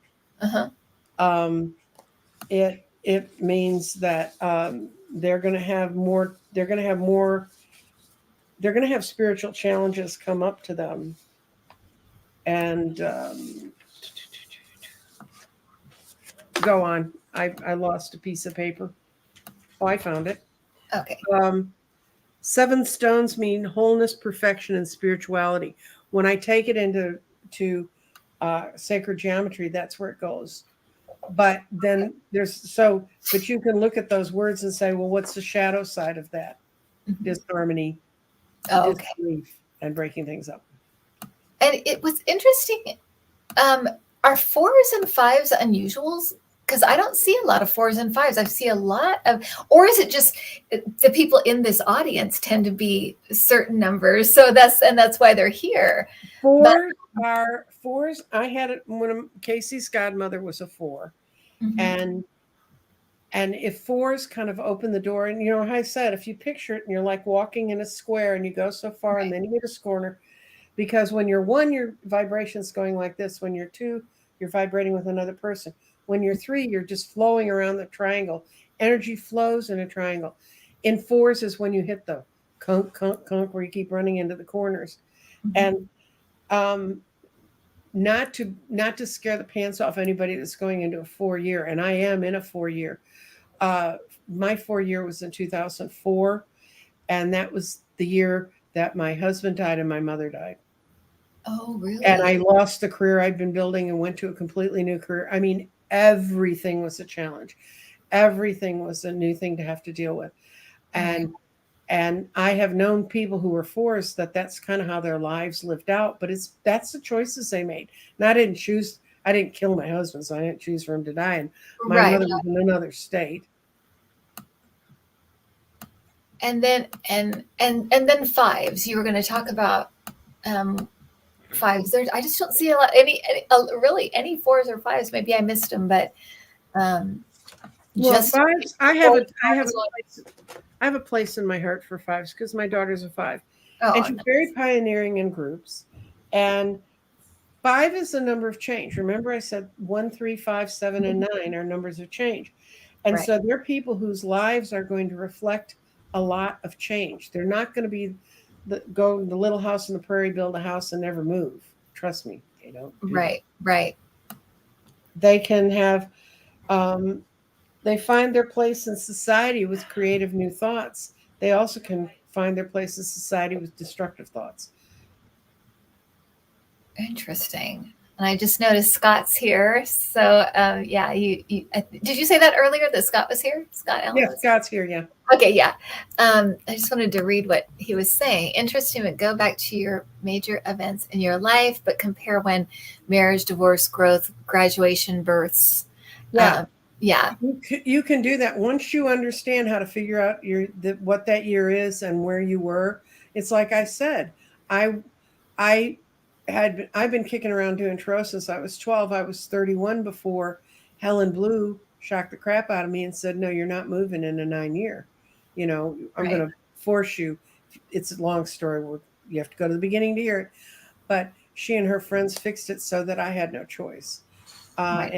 it means that they're going to have more, they're going to have spiritual challenges come up to them. And go on. I lost a piece of paper. Oh, I found it. Okay. 7 stones mean wholeness, perfection, and spirituality. When I take it into sacred geometry, that's where it goes. But then but you can look at those words and say, well, what's the shadow side of that? Disharmony, disbelief, and breaking things up. And it was interesting. Are 4s and 5s unusuals? Because I don't see a lot of 4s and 5s. I see a lot of, or is it just the people in this audience tend to be certain numbers? So that's why they're here. 4s are 4s. I had it when Casey's godmother was a 4, and if 4s kind of open the door, and how I said, if you picture it and you're like walking in a square and you go so far and then you hit a corner, because when you're 1, your vibration's going like this. When you're 2, you're vibrating with another person. When you're 3, you're just flowing around the triangle. Energy flows in a triangle. In 4s is when you hit the conk, conk, conk, where you keep running into the corners. And not to scare the pants off anybody that's going into a 4-year, and I am in a 4-year. My 4-year was in 2004, and that was the year that my husband died and my mother died. Oh, really? And I lost the career I'd been building and went to a completely new career. I mean, everything was a challenge. Everything was a new thing to have to deal with. And I have known people who were 4s that's kind of how their lives lived out, but that's the choices they made. And I didn't kill my husband, so I didn't choose for him to die. And my mother was in another state. And then 5s. You were going to talk about 5s. I just don't see a lot really any 4s or 5s. Maybe I missed them, but just 5s. I have a place in my heart for 5s because my daughter's a 5, and she's very pioneering in groups. And 5 is the number of change. Remember, I said 1, 3, 5, 7, and 9 are numbers of change, and so they're people whose lives are going to reflect a lot of change. They're not going to be go to the little house in the prairie, build a house, and never move. Trust me, they don't. Right. They can have. They find their place in society with creative new thoughts. They also can find their place in society with destructive thoughts. Interesting. And I just noticed Scott's here. So yeah, did you say that earlier that Scott was here? Scott Allen Yeah, was Scott's here. Yeah. Okay, yeah. I just wanted to read what he was saying. Interesting, but go back to your major events in your life, but compare when marriage, divorce, growth, graduation, births. Yeah. Yeah, You can do that once you understand how to figure out what that year is and where you were. It's like I said, I I I've been kicking around doing tarot since I was 12. I was 31 before Helen Blue shocked the crap out of me and said, "No, you're not moving in a 9 year. I'm right. going to force you." It's a long story where you have to go to the beginning to hear it. But she and her friends fixed it so that I had no choice. Right.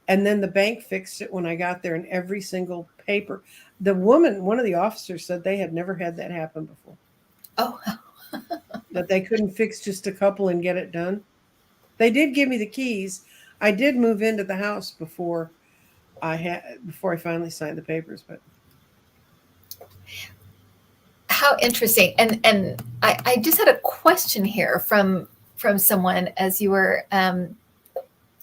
And then the bank fixed it when I got there, and every single paper. One of the officers said they had never had that happen before. Oh, That they couldn't fix just a couple and get it done. They did give me the keys. I did move into the house before I finally signed the papers, but how interesting. And I just had a question here from someone as you were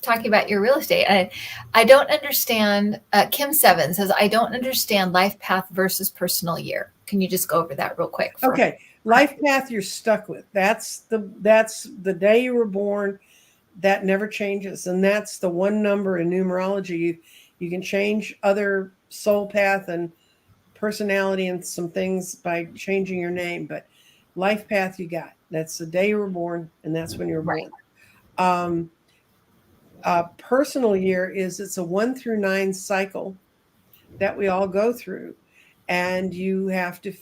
talking about your real estate. I don't understand. Kim Seven says, I don't understand life path versus personal year. Can you just go over that real quick? okay. Life path you're stuck with. That's the day you were born. That never changes, and that's the one number in numerology. You can change other soul path and personality and some things by changing your name, but life path you got. That's the day you were born, and that's when you were Right. born. Um, Personal year is it's a 1 through 9 cycle that we all go through, and you have to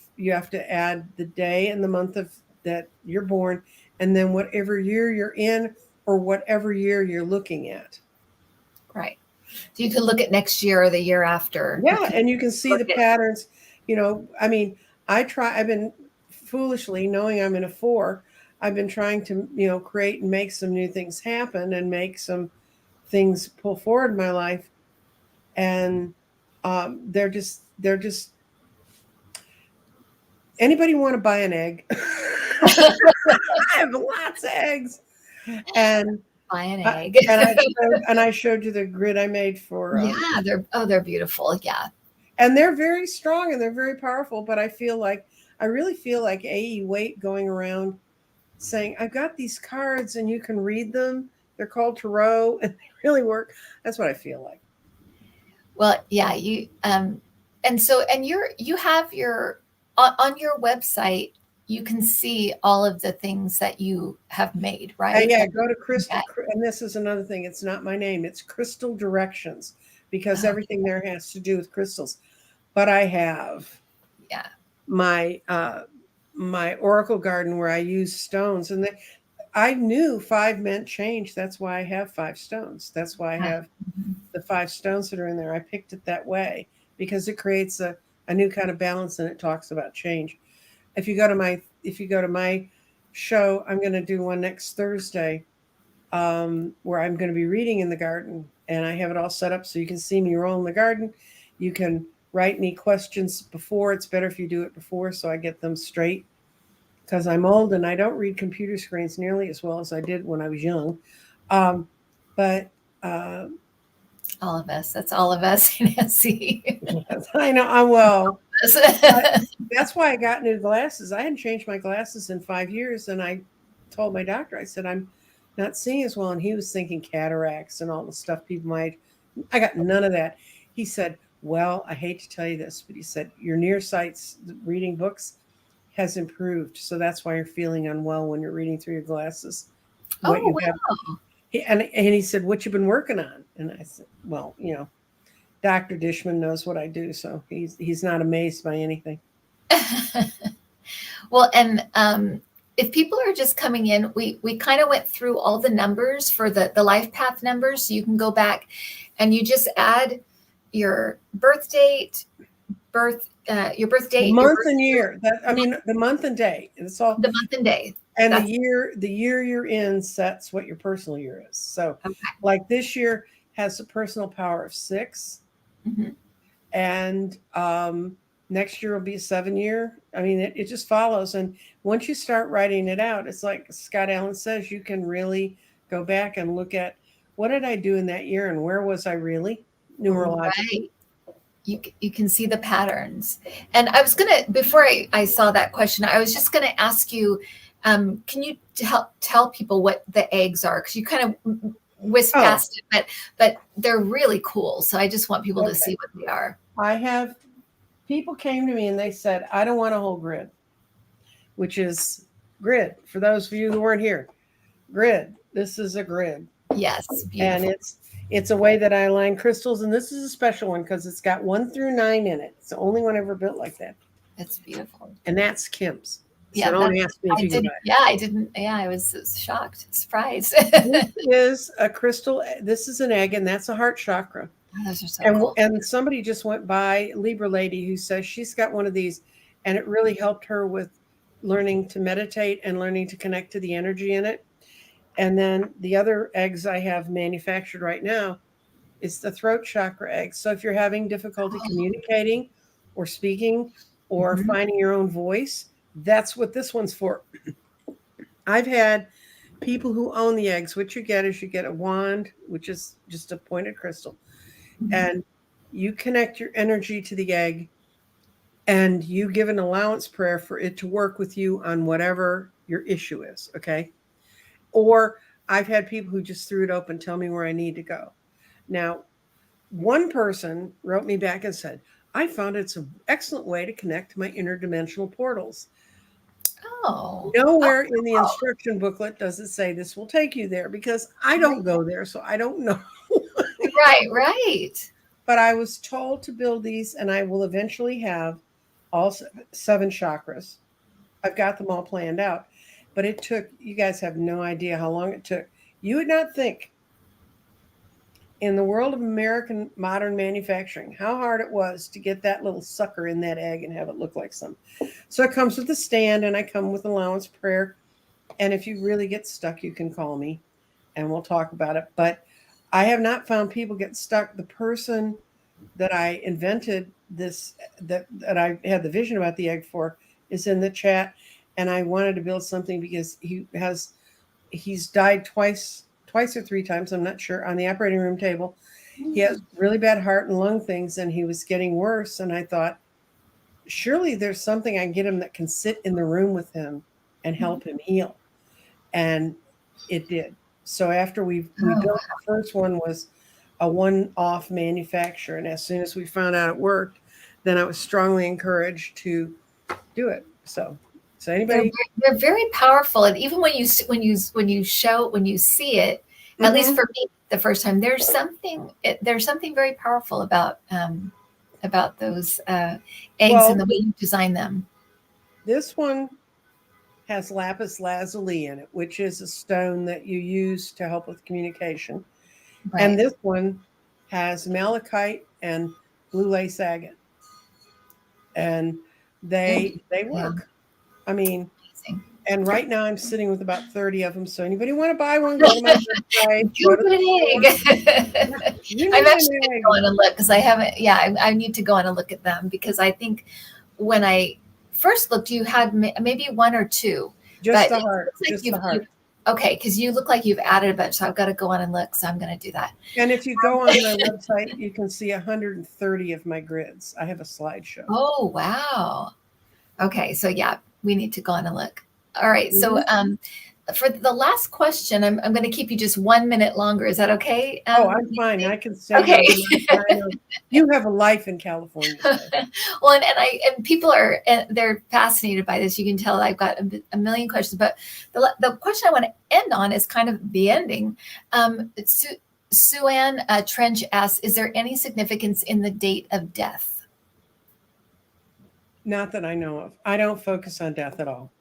add the day and the month of that you're born, and then whatever year you're in or whatever year you're looking at. Right. So you can look at next year or the year after. Yeah, and you can see Look the at patterns. I mean, I've been foolishly knowing I'm in a 4. I've been trying to, create and make some new things happen and make some things pull forward in my life. And they're just anybody want to buy an egg? I have lots of eggs. And buy an I, egg. and I showed you the grid I made for Yeah, they're beautiful. Yeah. and they're very strong and they're very powerful, but I really feel like AE Waite going around saying, I've got these cards and you can read them. They're called tarot and they really work. That's what I feel like. Well, yeah, you have your on your website, you can see all of the things that you have made, right? Yeah, And go to Crystal. that, And this is another thing. It's not my name. It's Crystal Directions because oh, everything there has to do with crystals. But I have yeah. my my oracle garden where I use stones, and I knew 5 meant change. That's why I have 5 stones. That's why I Ah, have mhm. the 5 stones that are in there. I picked it that way because it creates a new kind of balance and it talks about change. If you go to my show, I'm going to do one next Thursday where I'm going to be reading in the garden, and I have it all set up so you can see me roll in the garden. You can write me questions before. It's better if you do it before so I get them straight because I'm old and I don't read computer screens nearly as well as I did when I was young. Um, but All of us. That's all of us, Nancy. I know I will. But that's why I got new glasses. I hadn't changed my glasses in 5 years, and I told my doctor, I said, I'm not seeing as well. And he was thinking cataracts and all the stuff people might. I got none of that. He said, well, I hate to tell you this, but he said, your nearsight's reading books has improved. So that's why you're feeling unwell when you're reading through your glasses. What Oh, you have. And he said, what you been working on? And I said, well, Dr. Dishman knows what I do. So he's not amazed by anything. wow. Well, and if people are just coming in, we kind of went through all the numbers for the life path numbers. So you can go back and you just add your birth date, your birth The date, your month birth and year, year. The month and day. It's all. the month and day. And That's the year you're in sets what your personal year is. So, okay. like this year has a personal power of 6, Mhm. and next year will be a 7 year. I mean, it just follows. And once you start writing it out, it's like Scott Allen says, you can really go back and look at what did I do in that year and where was I really numerologically. Right. You can see the patterns. And I was gonna, before I saw that question, I was just gonna ask you, can you tell people what the eggs are? Because you kind of whisked Oh, past it, but they're really cool. So I just want people to see what they are. I have people came to me and they said, I don't want a whole grid, which is grid. For those of you who weren't here, grid. This is a grid. Yes, And beautiful. it's a way that I align crystals, and this is a special one because it's got 1 through 9 in it. It's the only one ever built like that, That's beautiful. and that's Kim's. So Yeah, don't ask me if you can buy it. Yeah, I didn't. Yeah, I was shocked, surprised. This is a crystal. This is an egg, and that's a heart chakra. Oh, those are so And cool. and somebody just went by, Libra lady, who says she's got one of these, and it really helped her with learning to meditate and learning to connect to the energy in it. And then the other eggs I have manufactured right now is the throat chakra egg. So if you're having difficulty communicating or speaking or Mhm. finding your own voice, that's what this one's for. I've had people who own the eggs. What you get is you get a wand, which is just a pointed crystal, and you connect your energy to the egg and you give an allowance prayer for it to work with you on whatever your issue is. Okay. Or I've had people who just threw it open, tell me where I need to go. Now, one person wrote me back and said, I found it's an excellent way to connect to my interdimensional portals. Oh, Nowhere in the instruction booklet does it say this will take you there because I don't go there, so I don't know. right. But I was told to build these, and I will eventually have all 7 chakras. I've got them all planned out. But it took, you guys have no idea how long it took. You would not think in the world of American modern manufacturing how hard it was to get that little sucker in that egg and have it look like some. So it comes with a stand, and I come with an allowance prayer. And if you really get stuck, you can call me and we'll talk about it. But I have not found people get stuck. The person that I invented this, that I had the vision about the egg for, is in the chat. And I wanted to build something because he's died twice or 3 times, I'm not sure, on the operating room table. He has really bad heart and lung things, and he was getting worse. And I thought, surely there's something I can get him that can sit in the room with him and help him heal. And it did. So after we built the first one, was a one-off manufacture, and as soon as we found out it worked, then I was strongly encouraged to do it. So anybody, they're very powerful, and even when you see it, at least for me, the first time, there's something very powerful about those eggs and the way you design them. This one has lapis lazuli in it, which is a stone that you use to help with communication. Right. And this one has malachite and blue lace agate, and they work. Yeah. I mean, amazing. And right now I'm sitting with about 30 of them. So anybody want to buy one, go to my website. I'm actually going to go on and look because I haven't. Yeah, I need to go on and look at them because I think when I first looked, you had maybe 1 or 2. Just the heart. Just the heart. Okay, because you look like you've added a bunch, so I've got to go on and look. So I'm going to do that. And if you go on my website, you can see 130 of my grids. I have a slideshow. Oh, wow. Okay, so yeah, we need to go on and look. All right, so for the last question, I'm going to keep you just 1 minute longer. Is that okay? I'm fine. I can stay. Okay. You have a life in California. So. Well, and people they're fascinated by this. You can tell I've got a million questions, but the question I want to end on is kind of the ending. Sue-Ann Trench asks, is there any significance in the date of death? Not that I know of. I don't focus on death at all.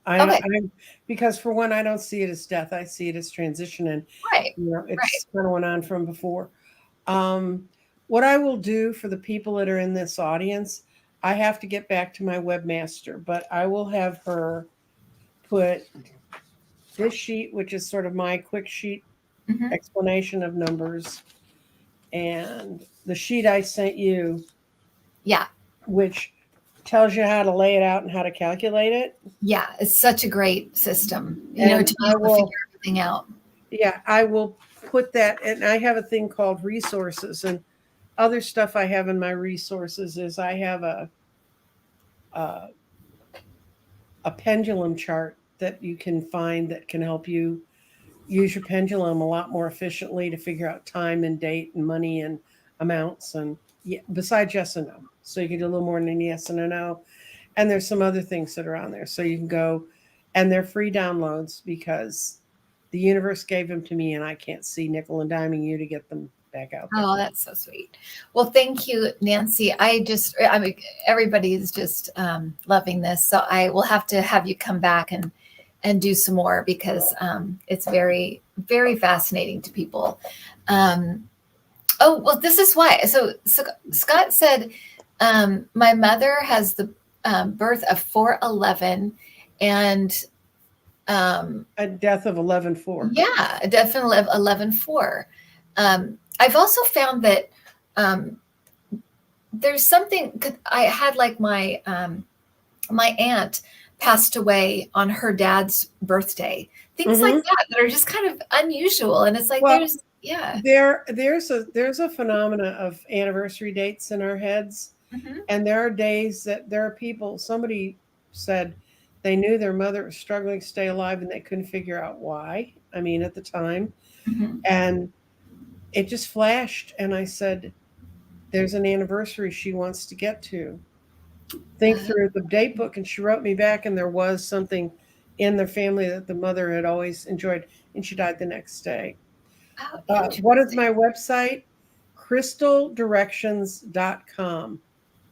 Because for one, I don't see it as death. I see it as transition, and it's kind of went on from before. What I will do for the people that are in this audience, I have to get back to my webmaster, but I will have her put this sheet, which is sort of my quick sheet explanation of numbers, and the sheet I sent you, which tells you how to lay it out and how to calculate it. Yeah, it's such a great system, to be able to figure everything out. Yeah, I will put that. And I have a thing called resources, and other stuff I have in my resources is I have a, a pendulum chart that you can find that can help you use your pendulum a lot more efficiently to figure out time and date and money and amounts and, yeah, besides yes and no. So you can do a little more than yes and a no. And there's some other things that are on there. So you can go, and they're free downloads because the universe gave them to me and I can't see nickel and diming you to get them back out there. Oh, that's so sweet. Well, thank you, Nancy. I mean, everybody's just loving this. So I will have to have you come back and do some more because it's very, very fascinating to people. Oh, well, this is why. So Scott said, my mother has the birth of 4/11 and A death of 11/4. yeah, definitely 11/4. I've also found that there's something I had like my my aunt passed away on her dad's birthday. Things like that are just kind of unusual, and it's like Well, there's a phenomena of anniversary dates in our heads, and there are days that there are people. Somebody said they knew their mother was struggling to stay alive, and they couldn't figure out why. I mean, at the time, and it just flashed, and I said, "There's an anniversary she wants to get to." Think through the date book, and she wrote me back, and there was something in their family that the mother had always enjoyed, and she died the next day. What is my website? crystaldirections.com.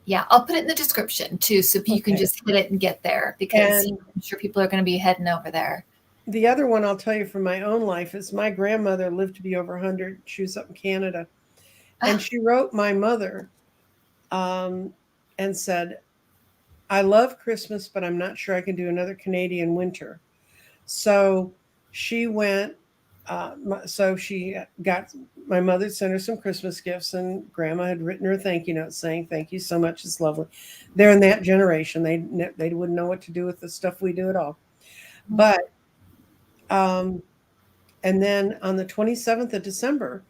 Yeah, I'll put it in the description too, so you can just hit it and get there because I'm sure people are going to be heading over there. The other one I'll tell you from my own life is my grandmother lived to be over 100. She was up in Canada, and she wrote my mother and said, "I love Christmas, but I'm not sure I can do another Canadian winter." So she went. So she got my mother sent her some Christmas gifts, and Grandma had written her a thank you note saying, "Thank you so much. It's lovely." They're in that generation; they wouldn't know what to do with the stuff we do at all. But and then on the 27th of December,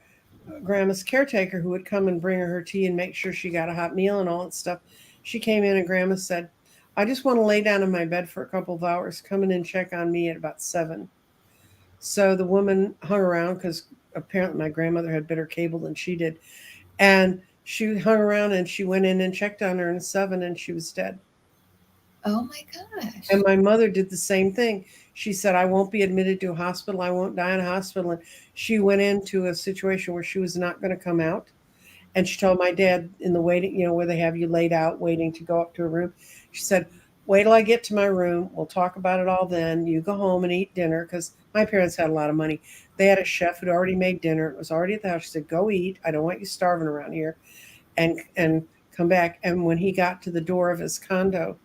Grandma's caretaker, who would come and bring her tea and make sure she got a hot meal and all that stuff, she came in and Grandma said, "I just want to lay down in my bed for a couple of hours. Come in and check on me at about 7." So the woman hung around because apparently my grandmother had better cable than she did. And she hung around and she went in and checked on her at 7 and she was dead. Oh my gosh. And my mother did the same thing. She said, "I won't be admitted to a hospital. I won't die in a hospital." And she went into a situation where she was not going to come out. And she told my dad in the waiting, where they have you laid out waiting to go up to a room. She said, "Wait till I get to my room. We'll talk about it all then. You go home and eat dinner." Because my parents had a lot of money. They had a chef who'd already made dinner. It was already at the house. She said, "Go eat. I don't want you starving around here." And come back. And when he got to the door of his condo,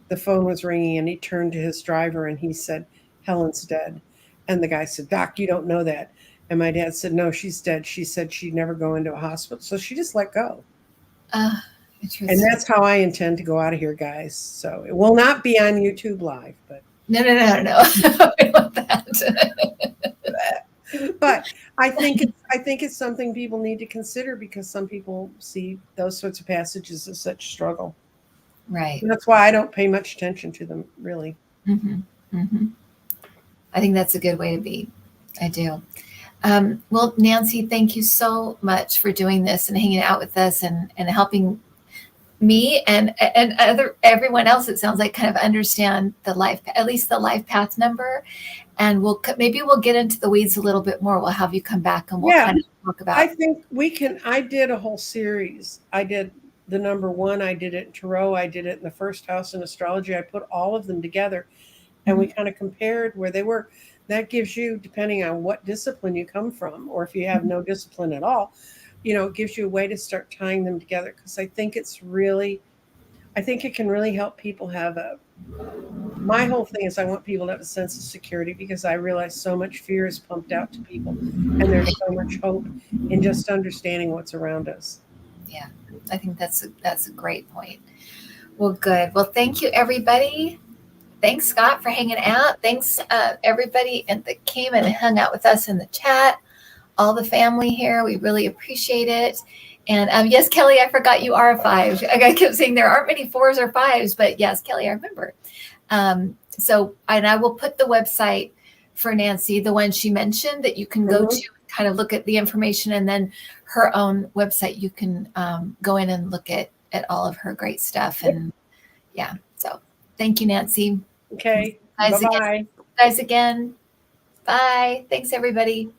the phone was ringing and he turned to his driver and he said, "Helen's dead." And the guy said, "Doc, you don't know that." And my dad said, "No, she's dead. She said she'd never go into a hospital." So she just let go. And that's how I intend to go out of here, guys. So it will not be on YouTube Live, but no. We want that. But I think it's something people need to consider because some people see those sorts of passages as such struggle. Right. And that's why I don't pay much attention to them, really. I think that's a good way to be. I do. Well, Nancy, thank you so much for doing this and hanging out with us and helping me and everyone else, it sounds like, kind of understand the life, at least the life path number. And maybe we'll get into the weeds a little bit more. We'll have you come back and we'll kind of talk about. I think we can. I did a whole series. I did the number 1. I did it in tarot. I did it in the first house in astrology. I put all of them together, and we kind of compared where they were. That gives you, depending on what discipline you come from, or if you have no discipline at all, it gives you a way to start tying them together. Because I think it can really help people have my whole thing is I want people to have a sense of security because I realize so much fear is pumped out to people and there's so much hope in just understanding what's around us. Yeah, I think that's a great point. Well, good. Well, thank you, everybody. Thanks, Scott, for hanging out. Thanks, everybody that came and hung out with us in the chat. All the family here, we really appreciate it. And yes, Kelly, I forgot you are a 5. I kept saying there aren't many 4s or 5s, but yes, Kelly, I remember. So, and I will put the website for Nancy, the one she mentioned that you can go to, kind of look at the information, and then her own website, you can go in and look at all of her great stuff. And yeah, so thank you, Nancy. Okay. Guys Bye-bye. Guys again. Bye. Thanks, everybody.